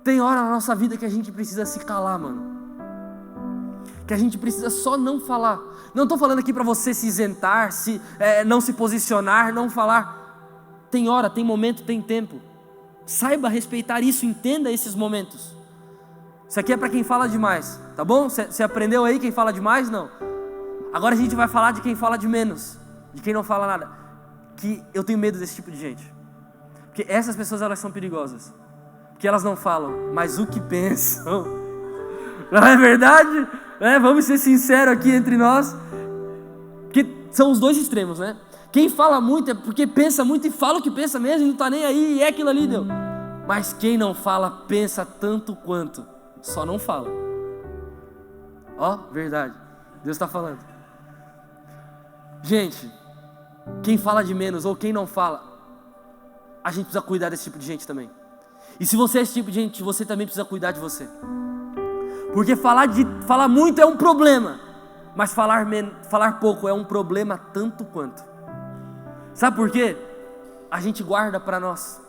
Tem hora na nossa vida que a gente precisa se calar, mano. Que a gente precisa só não falar. Não estou falando aqui para você se isentar, não se posicionar, não falar. Tem hora, tem momento, tem tempo. Saiba respeitar isso, entenda esses momentos. Isso aqui é para quem fala demais, tá bom? Você aprendeu aí quem fala demais? Não. Agora a gente vai falar de quem fala de menos. de quem não fala nada, que eu tenho medo desse tipo de gente. Porque essas pessoas, elas são perigosas. Porque elas não falam, mas o que pensam. Não é verdade? Vamos ser sinceros aqui entre nós. Porque são os dois extremos, né? Quem fala muito é porque pensa muito e fala o que pensa mesmo, e não está nem aí, e é aquilo ali, deu. Mas quem não fala, pensa tanto quanto, só não fala. Verdade, Deus está falando. Gente, quem fala de menos ou quem não fala, a gente precisa cuidar desse tipo de gente também. E se você é esse tipo de gente, você também precisa cuidar de você. Porque falar muito é um problema, mas falar pouco é um problema tanto quanto. Sabe por quê? A gente guarda para nós.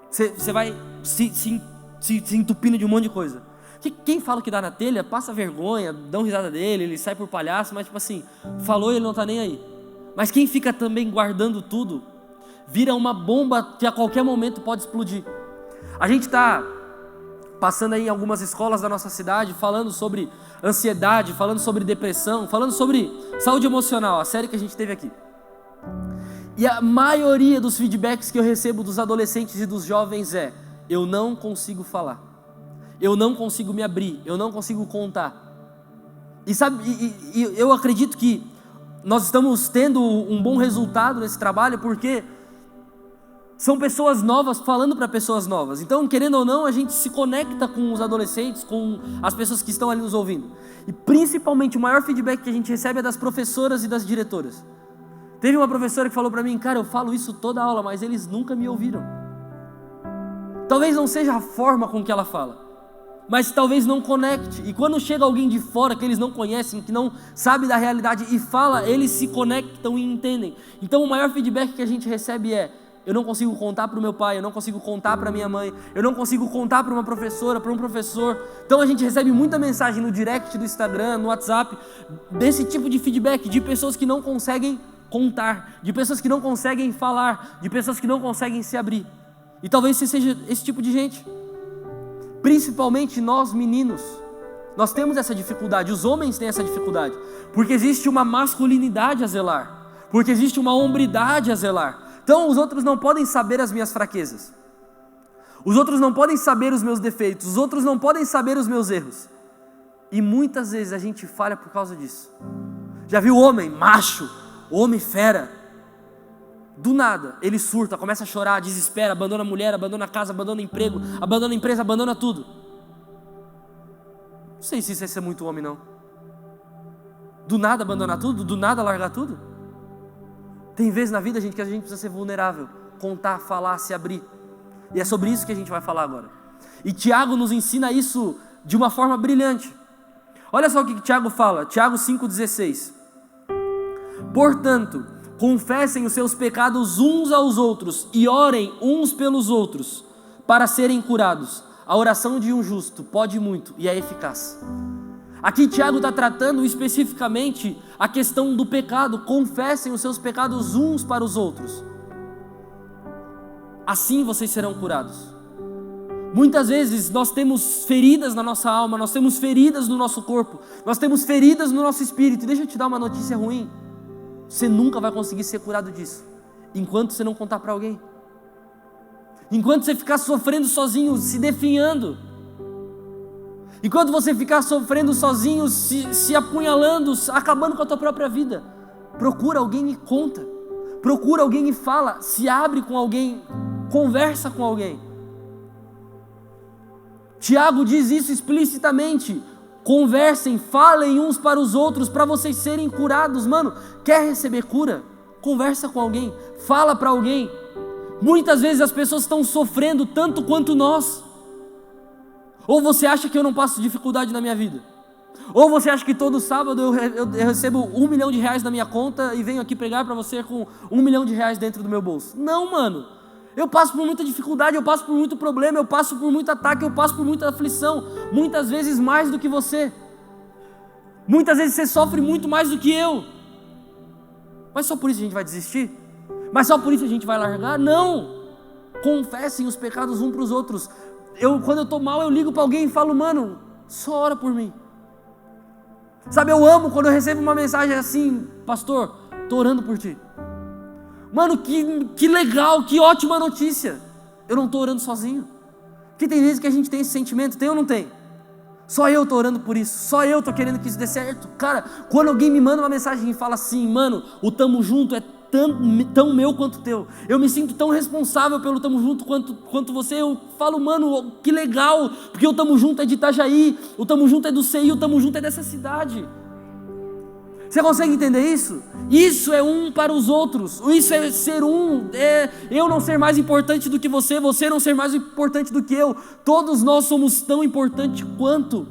Você vai se entupindo de um monte de coisa. Quem fala que dá na telha, passa vergonha, dão risada dele, ele sai por palhaço, mas tipo assim, falou e ele não está nem aí. Mas quem fica também guardando tudo, vira uma bomba que a qualquer momento pode explodir. A gente está passando aí em algumas escolas da nossa cidade, falando sobre ansiedade, falando sobre depressão, falando sobre saúde emocional, a série que a gente teve aqui. E a maioria dos feedbacks que eu recebo dos adolescentes e dos jovens é: eu não consigo falar, eu não consigo me abrir, eu não consigo contar. E sabe, eu acredito que nós estamos tendo um bom resultado nesse trabalho, porque são pessoas novas falando para pessoas novas. Então, querendo ou não, a gente se conecta com os adolescentes, com as pessoas que estão ali nos ouvindo. E principalmente o maior feedback que a gente recebe é das professoras e das diretoras. Teve uma professora que falou para mim: cara, eu falo isso toda aula, mas eles nunca me ouviram. Talvez não seja a forma com que ela fala, mas talvez não conecte. E quando chega alguém de fora que eles não conhecem, que não sabe da realidade e fala, eles se conectam e entendem. Então o maior feedback que a gente recebe é: eu não consigo contar para o meu pai, eu não consigo contar para minha mãe, eu não consigo contar para uma professora, para um professor. Então a gente recebe muita mensagem no direct do Instagram, no WhatsApp, desse tipo de feedback, de pessoas que não conseguem contar, de pessoas que não conseguem falar, de pessoas que não conseguem se abrir. E talvez você seja esse tipo de gente. Principalmente nós meninos, nós temos essa dificuldade, os homens têm essa dificuldade, porque existe uma masculinidade a zelar, porque existe uma hombridade a zelar. Então os outros não podem saber as minhas fraquezas, os outros não podem saber os meus defeitos, os outros não podem saber os meus erros. E muitas vezes a gente falha por causa disso. Já viu homem macho, homem fera, do nada ele surta, começa a chorar, desespera, abandona a mulher, abandona a casa, abandona o emprego, abandona a empresa, abandona tudo. Não sei se isso é ser muito homem, não. Do nada abandonar tudo, do nada largar tudo. Tem vezes na vida, gente, que a gente precisa ser vulnerável, contar, falar, se abrir. E é sobre isso que a gente vai falar agora. E Tiago nos ensina isso de uma forma brilhante. Olha só o que Tiago fala, Tiago 5,16. Portanto, confessem os seus pecados uns aos outros e orem uns pelos outros para serem curados. A oração de um justo pode muito e é eficaz. Aqui Tiago está tratando especificamente a questão do pecado. Confessem os seus pecados uns para os outros. Assim vocês serão curados. Muitas vezes nós temos feridas na nossa alma, nós temos feridas no nosso corpo, nós temos feridas no nosso espírito. E deixa eu te dar uma notícia ruim. Você nunca vai conseguir ser curado disso enquanto você não contar para alguém, enquanto você ficar sofrendo sozinho, se definhando, enquanto você ficar sofrendo sozinho, se apunhalando, acabando com a tua própria vida. Procura alguém e conta, procura alguém e fala, se abre com alguém, conversa com alguém. Tiago diz isso explicitamente. Conversem, falem uns para os outros para vocês serem curados. Mano, quer receber cura? Conversa com alguém, fala para alguém. Muitas vezes as pessoas estão sofrendo tanto quanto nós. Ou você acha que eu não passo dificuldade na minha vida? Ou você acha que todo sábado eu recebo R$1 milhão na minha conta e venho aqui pregar para você com R$1 milhão dentro do meu bolso? Não, mano. Eu passo por muita dificuldade, eu passo por muito problema, eu passo por muito ataque, eu passo por muita aflição, muitas vezes mais do que você. Muitas vezes você sofre muito mais do que eu. Mas só por isso a gente vai desistir? Mas só por isso a gente vai largar? Não! Confessem os pecados uns para os outros. Quando eu estou mal, eu ligo para alguém e falo: mano, só ora por mim. Sabe, eu amo quando eu recebo uma mensagem assim: pastor, Estou orando por ti. Mano, que legal, que ótima notícia. Eu não estou orando sozinho. Porque tem vezes que a gente tem esse sentimento, tem ou não tem? Só eu estou orando por isso, só eu estou querendo que isso dê certo. Cara, quando alguém me manda uma mensagem e fala assim, mano, o tamo junto é tão meu quanto teu. Eu me sinto tão responsável pelo tamo junto quanto você. Eu falo, mano, que legal, porque o tamo junto é de Itajaí, o tamo junto é do CI, o tamo junto é dessa cidade. Você consegue entender isso? Isso é um para os outros. Isso é ser um. É eu não ser mais importante do que você, você não ser mais importante do que eu. Todos nós somos tão importantes quanto.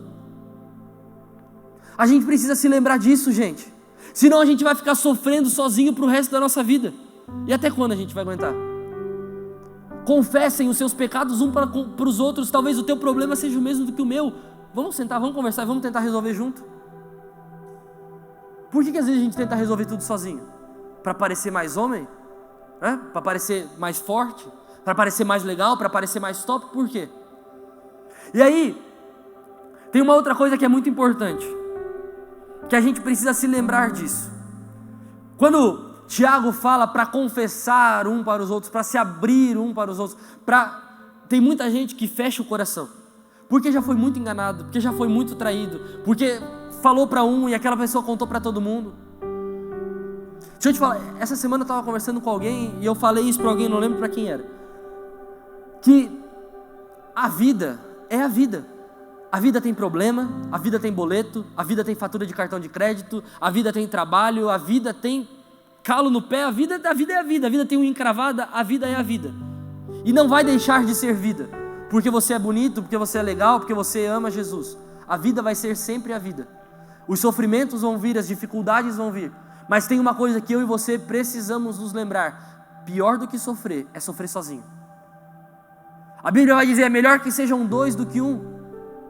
A gente precisa se lembrar disso, gente. Senão a gente vai ficar sofrendo sozinho para o resto da nossa vida. E até quando a gente vai aguentar? Confessem os seus pecados um para os outros. Talvez o teu problema seja o mesmo do que o meu. Vamos sentar, vamos conversar, vamos tentar resolver junto. Por que às vezes a gente tenta resolver tudo sozinho? Para parecer mais homem? Para parecer mais forte? Para parecer mais legal? Para parecer mais top? Por quê? E aí, tem uma outra coisa que é muito importante, que a gente precisa se lembrar disso. Quando Tiago fala para confessar um para os outros, para se abrir um para os outros, tem muita gente que fecha o coração, porque já foi muito enganado, porque já foi muito traído, porque falou para um e aquela pessoa contou para todo mundo. Deixa eu te falar, essa semana eu estava conversando com alguém e eu falei isso para alguém, não lembro para quem era, que a vida é a vida. A vida tem problema, a vida tem boleto, a vida tem fatura de cartão de crédito, a vida tem trabalho, a vida tem calo no pé, a vida é a vida tem unha encravada, a vida é a vida. E não vai deixar de ser vida, porque você é bonito, porque você é legal, porque você ama Jesus. A vida vai ser sempre a vida. Os sofrimentos vão vir, as dificuldades vão vir, mas tem uma coisa que eu e você precisamos nos lembrar: pior do que sofrer é sofrer sozinho. A Bíblia vai dizer, é melhor que sejam dois do que um.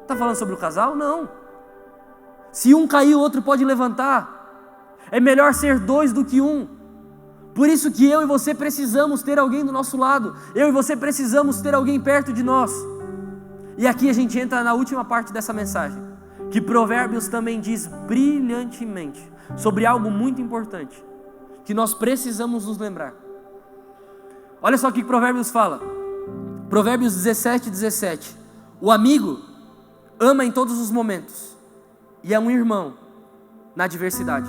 Está falando sobre o casal? Não. Se um cair, o outro pode levantar. É melhor ser dois do que um. Por isso que eu e você precisamos ter alguém do nosso lado. Eu e você precisamos ter alguém perto de nós. E aqui a gente entra na última parte dessa mensagem, que Provérbios também diz brilhantemente sobre algo muito importante, que nós precisamos nos lembrar. Olha só o que Provérbios fala. Provérbios 17:17. O amigo ama em todos os momentos e é um irmão na adversidade.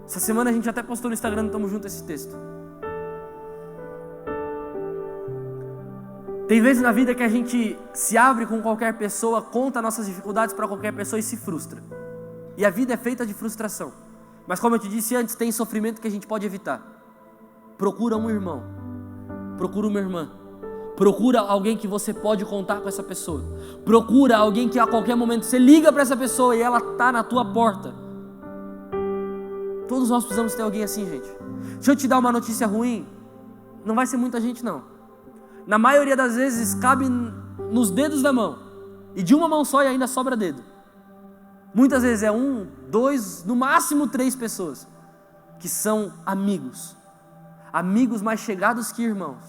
Essa semana a gente até postou no Instagram, Tamo Junto, esse texto. Tem vezes na vida que a gente se abre com qualquer pessoa, conta nossas dificuldades para qualquer pessoa e se frustra. E a vida é feita de frustração. Mas como eu te disse antes, tem sofrimento que a gente pode evitar. Procura um irmão, procura uma irmã, procura alguém que você pode contar com essa pessoa. Procura alguém que a qualquer momento você liga para essa pessoa e ela está na tua porta. Todos nós precisamos ter alguém assim, gente. Deixa eu te dar uma notícia ruim. Não vai ser muita gente não. Na maioria das vezes cabe nos dedos da mão. E de uma mão só e ainda sobra dedo. Muitas vezes é 1, 2, no máximo 3 pessoas que são amigos. Amigos mais chegados que irmãos.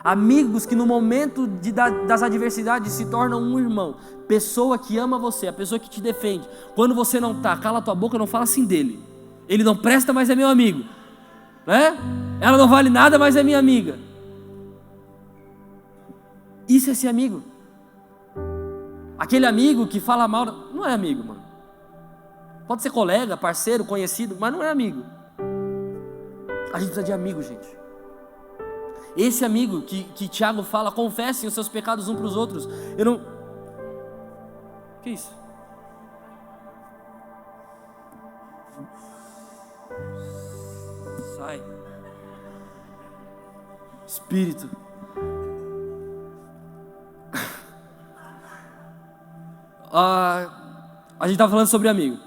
Amigos que no momento das adversidades se tornam um irmão. Pessoa que ama você, a pessoa que te defende. Quando você não está, cala a tua boca, não fala assim dele. Ele não presta, mas é meu amigo. Né? Ela não vale nada, mas é minha amiga. Isso é ser amigo. Aquele amigo que fala mal, não é amigo, mano. Pode ser colega, parceiro, conhecido, mas não é amigo. A gente precisa de amigo, gente. Esse amigo que Tiago fala, confessem os seus pecados uns para os outros. Eu não... Que isso? Sai. Espírito. A gente estava falando sobre amigo.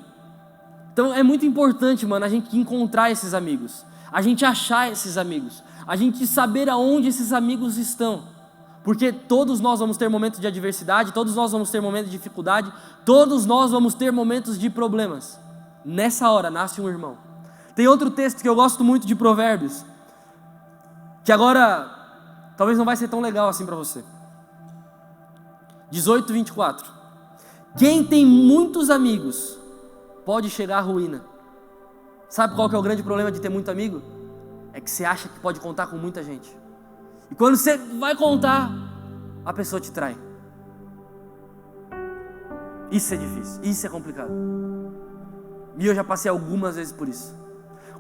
Então é muito importante, mano, a gente encontrar esses amigos, a gente achar esses amigos, a gente saber aonde esses amigos estão, porque todos nós vamos ter momentos de adversidade, todos nós vamos ter momentos de dificuldade, todos nós vamos ter momentos de problemas. Nessa hora nasce um irmão. Tem outro texto que eu gosto muito de Provérbios, que agora talvez não vai ser tão legal assim para você. 18:24. Quem tem muitos amigos pode chegar à ruína, Sabe qual que é o grande problema de ter muito amigo? É que você acha que pode contar com muita gente. E quando você vai contar, a pessoa te trai. Isso é difícil, isso é complicado. E eu já passei algumas vezes por isso.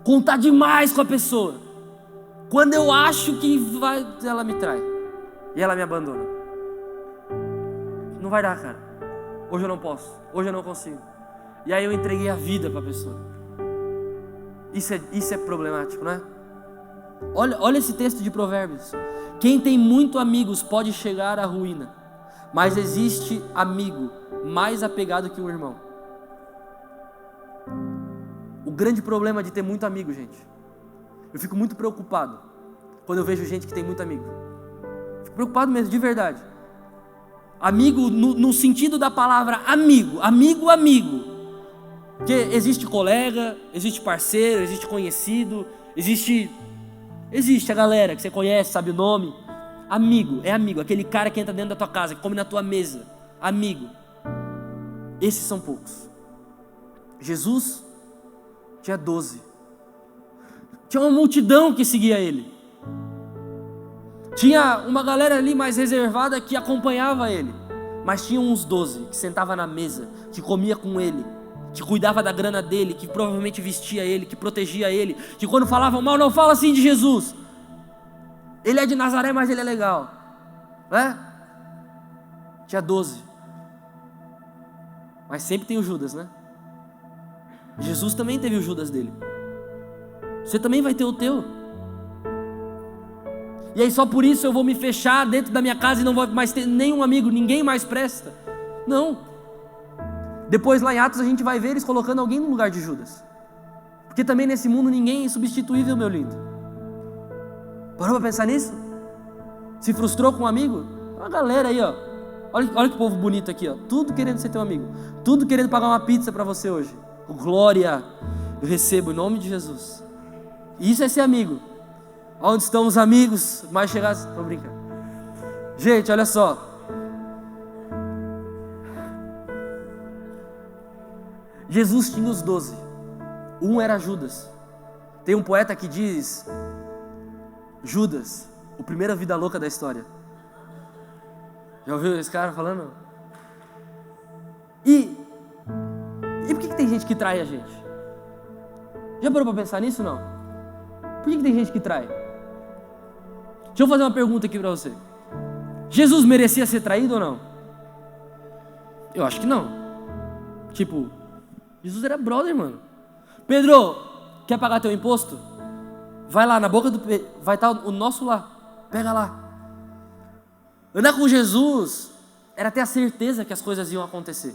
Contar demais com a pessoa. Quando eu acho que vai, ela me trai. E ela me abandona. Não vai dar, cara. Hoje eu não posso, hoje eu não consigo. E aí eu entreguei a vida para a pessoa. Isso é problemático, não é? Olha esse texto de Provérbios. Quem tem muito amigos pode chegar à ruína, mas existe amigo mais apegado que um irmão. O grande problema de ter muito amigo, gente, eu fico muito preocupado quando eu vejo gente que tem muito amigo. Fico preocupado mesmo, de verdade. Amigo no sentido da palavra amigo. Porque existe colega, existe parceiro, existe conhecido, existe a galera que você conhece, sabe o nome. Amigo, é amigo, aquele cara que entra dentro da tua casa, que come na tua mesa. Amigo. Esses são poucos. Jesus tinha 12. Tinha uma multidão que seguia ele. Tinha uma galera ali mais reservada que acompanhava ele. Mas tinha uns 12 que sentava na mesa, que comia com ele, que cuidava da grana dele, que provavelmente vestia ele, que protegia ele, que quando falavam mal, não fala assim de Jesus. Ele é de Nazaré, mas ele é legal. Né? Tinha 12. Mas sempre tem o Judas, né? Jesus também teve o Judas dele. Você também vai ter o teu. E aí só por isso eu vou me fechar dentro da minha casa e não vou mais ter nenhum amigo, ninguém mais presta. Não. Depois lá em Atos a gente vai ver eles colocando alguém no lugar de Judas. Porque também nesse mundo ninguém é insubstituível, meu lindo. Parou pra pensar nisso? Se frustrou com um amigo? Uma galera aí, ó. Olha que povo bonito aqui, ó. Tudo querendo ser teu amigo. Tudo querendo pagar uma pizza pra você hoje. Glória, eu recebo em nome de Jesus. Isso é ser amigo. Onde estão os amigos mais chegados? Tô brincando. Gente, olha só. Jesus tinha os 12. Um era Judas. Tem um poeta que diz: Judas, o primeira vida louca da história. Já ouviu esse cara falando? E por que tem gente que trai a gente? Já parou para pensar nisso, não? Por que tem gente que trai? Deixa eu fazer uma pergunta aqui para você. Jesus merecia ser traído ou não? Eu acho que não. Tipo, Jesus era brother, mano. Pedro, quer pagar teu imposto? Vai lá na boca do... Vai estar o nosso lá. Pega lá. Andar com Jesus era ter a certeza que as coisas iam acontecer.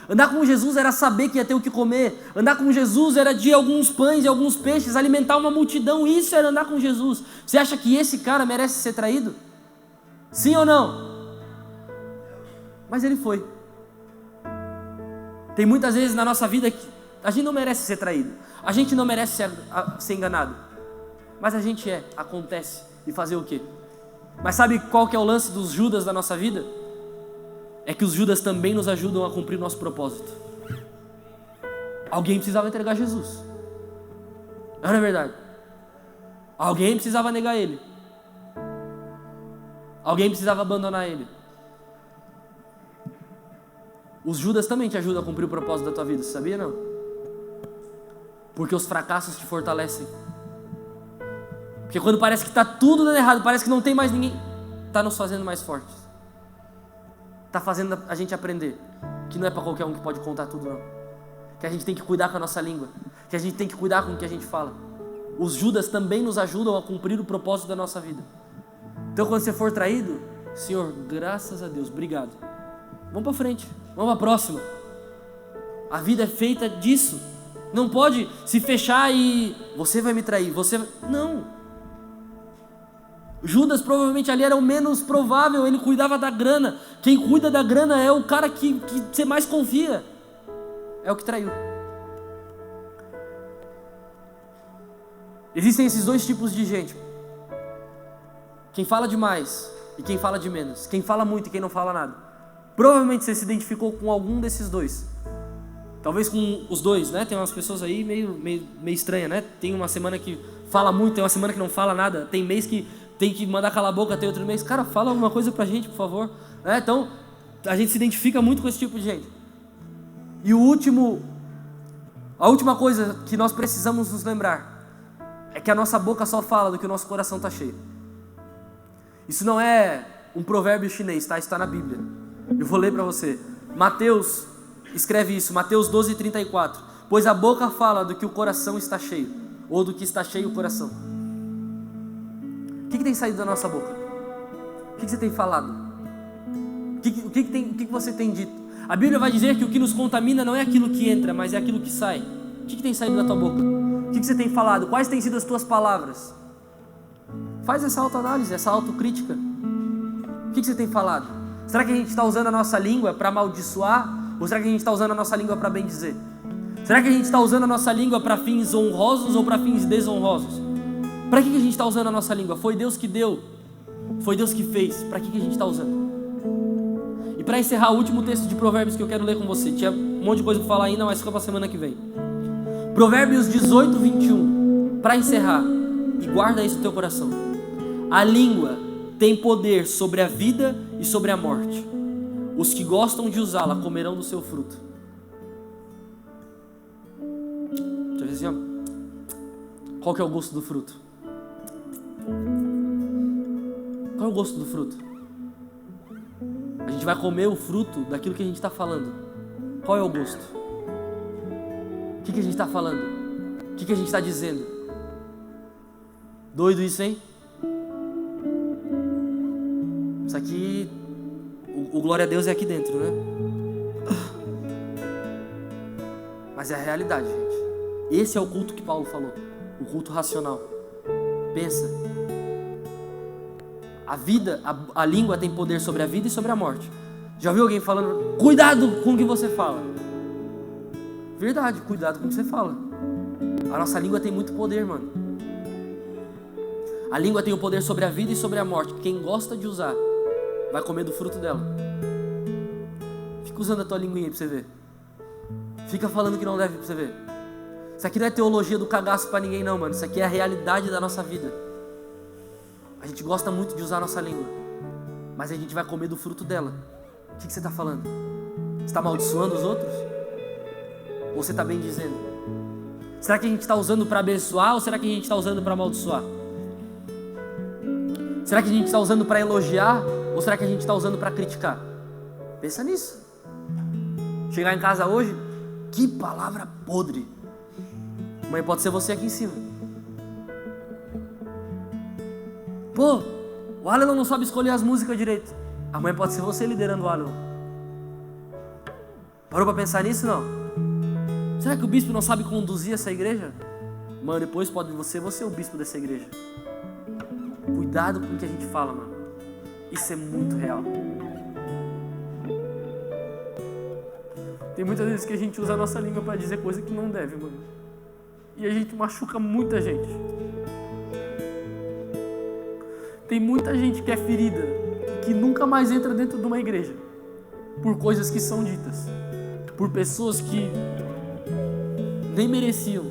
Andar com Jesus era saber que ia ter o que comer. Andar com Jesus era de alguns pães e alguns peixes, alimentar uma multidão. Isso era andar com Jesus. Você acha que esse cara merece ser traído? Sim ou não? Mas ele foi. Tem muitas vezes na nossa vida que a gente não merece ser traído. A gente não merece ser enganado. Mas a gente acontece. E fazer o quê? Mas sabe qual que é o lance dos Judas da nossa vida? É que os Judas também nos ajudam a cumprir nosso propósito. Alguém precisava entregar Jesus. Não é verdade? Alguém precisava negar ele. Alguém precisava abandonar ele. Os Judas também te ajudam a cumprir o propósito da tua vida, você sabia, não? Porque os fracassos te fortalecem. Porque quando parece que está tudo dando errado, parece que não tem mais ninguém, está nos fazendo mais fortes. Está fazendo a gente aprender que não é para qualquer um que pode contar tudo, não. Que a gente tem que cuidar com a nossa língua. Que a gente tem que cuidar com o que a gente fala. Os Judas também nos ajudam a cumprir o propósito da nossa vida. Então quando você for traído, Senhor, graças a Deus, obrigado. Vamos para frente, vamos para a próxima. A vida é feita disso. Não pode se fechar e você vai me trair, não. Judas provavelmente ali era o menos provável, ele cuidava da grana. Quem cuida da grana é o cara que você mais confia. É o que traiu. Existem esses dois tipos de gente. Quem fala demais e quem fala de menos. Quem fala muito e quem não fala nada. Provavelmente você se identificou com algum desses dois. Talvez com os dois, né? Tem umas pessoas aí meio estranhas, né? Tem uma semana que fala muito, tem uma semana que não fala nada. Tem mês que tem que mandar calar a boca, tem outro mês. Cara, fala alguma coisa pra gente, por favor. Né? Então, a gente se identifica muito com esse tipo de gente. E a última coisa que nós precisamos nos lembrar é que a nossa boca só fala do que o nosso coração está cheio. Isso não é um provérbio chinês, tá? Isso está na Bíblia. Eu vou ler para você. Mateus escreve isso, Mateus 12:34. Pois a boca fala do que o coração está cheio, ou do que está cheio o coração. O que tem saído da nossa boca? O que você tem falado? O que você tem dito? A Bíblia vai dizer que o que nos contamina não é aquilo que entra, mas é aquilo que sai. O que tem saído da tua boca? O que você tem falado? Quais têm sido as tuas palavras? Faz essa autoanálise, essa autocrítica. O que você tem falado? Será que a gente está usando a nossa língua para amaldiçoar? Ou será que a gente está usando a nossa língua para bendizer? Será que a gente está usando a nossa língua para fins honrosos ou para fins desonrosos? Para que a gente está usando a nossa língua? Foi Deus que deu, foi Deus que fez. Para que a gente está usando? E para encerrar, o último texto de Provérbios que eu quero ler com você. Tinha um monte de coisa para falar ainda, mas fica para a semana que vem. Provérbios 18:21. Para encerrar, e guarda isso no teu coração. A língua tem poder sobre a vida e sobre a morte. Os que gostam de usá-la comerão do seu fruto. Deixa eu ver assim, ó. Qual que é o gosto do fruto? Qual é o gosto do fruto? A gente vai comer o fruto daquilo que a gente está falando. Qual é o gosto? O que a gente está falando? O que a gente está dizendo? Doido isso, hein? Isso aqui, o glória a Deus é aqui dentro, né? Mas é a realidade, gente. Esse é o culto que Paulo falou. O culto racional. Pensa. A língua tem poder sobre a vida e sobre a morte. Já ouviu alguém falando, cuidado com o que você fala? Verdade, cuidado com o que você fala. A nossa língua tem muito poder, mano. A língua tem o poder sobre a vida e sobre a morte. Quem gosta de usar, vai comer do fruto dela. Fica usando a tua linguinha pra você ver. Fica falando que não deve pra você ver. Isso aqui não é teologia do cagaço pra ninguém não, mano. Isso aqui é a realidade da nossa vida. A gente gosta muito de usar a nossa língua, mas a gente vai comer do fruto dela. O que você está falando? Você está amaldiçoando os outros? Ou você está bem dizendo? Será que a gente está usando para abençoar ou será que a gente está usando para amaldiçoar? Será que a gente está usando para elogiar ou será que a gente está usando para criticar? Pensa nisso. Chegar em casa hoje, que palavra podre. Mãe, pode ser você aqui em cima. Pô, o Alan não sabe escolher as músicas direito. Amanhã pode ser você liderando o Alan. Parou pra pensar nisso, não? Será que o bispo não sabe conduzir essa igreja? Mano, depois pode você ser o bispo dessa igreja. Cuidado com o que a gente fala, mano. Isso é muito real. Tem muitas vezes que a gente usa a nossa língua pra dizer coisa que não deve, mano. E a gente machuca muita gente. Tem muita gente que é ferida e que nunca mais entra dentro de uma igreja por coisas que são ditas, por pessoas que nem mereciam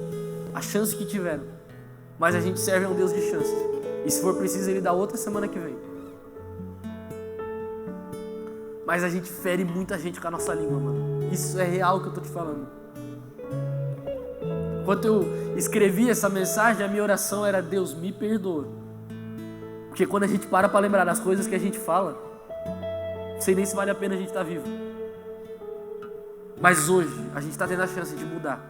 a chance que tiveram, mas a gente serve a um Deus de chance e se for preciso Ele dá outra semana que vem. Mas a gente fere muita gente com a nossa língua, mano. Isso é real que eu tô te falando. Enquanto eu escrevi essa mensagem, a minha oração era: Deus, me perdoa. Porque quando a gente para lembrar das coisas que a gente fala, não sei nem se vale a pena a gente estar vivo. Mas hoje, a gente está tendo a chance de mudar.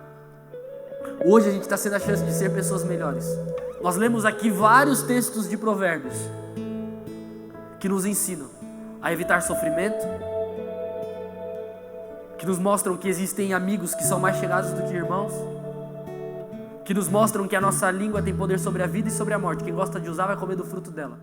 Hoje a gente está tendo a chance de ser pessoas melhores. Nós lemos aqui vários textos de Provérbios que nos ensinam a evitar sofrimento, que nos mostram que existem amigos que são mais chegados do que irmãos, que nos mostram que a nossa língua tem poder sobre a vida e sobre a morte. Quem gosta de usar vai comer do fruto dela.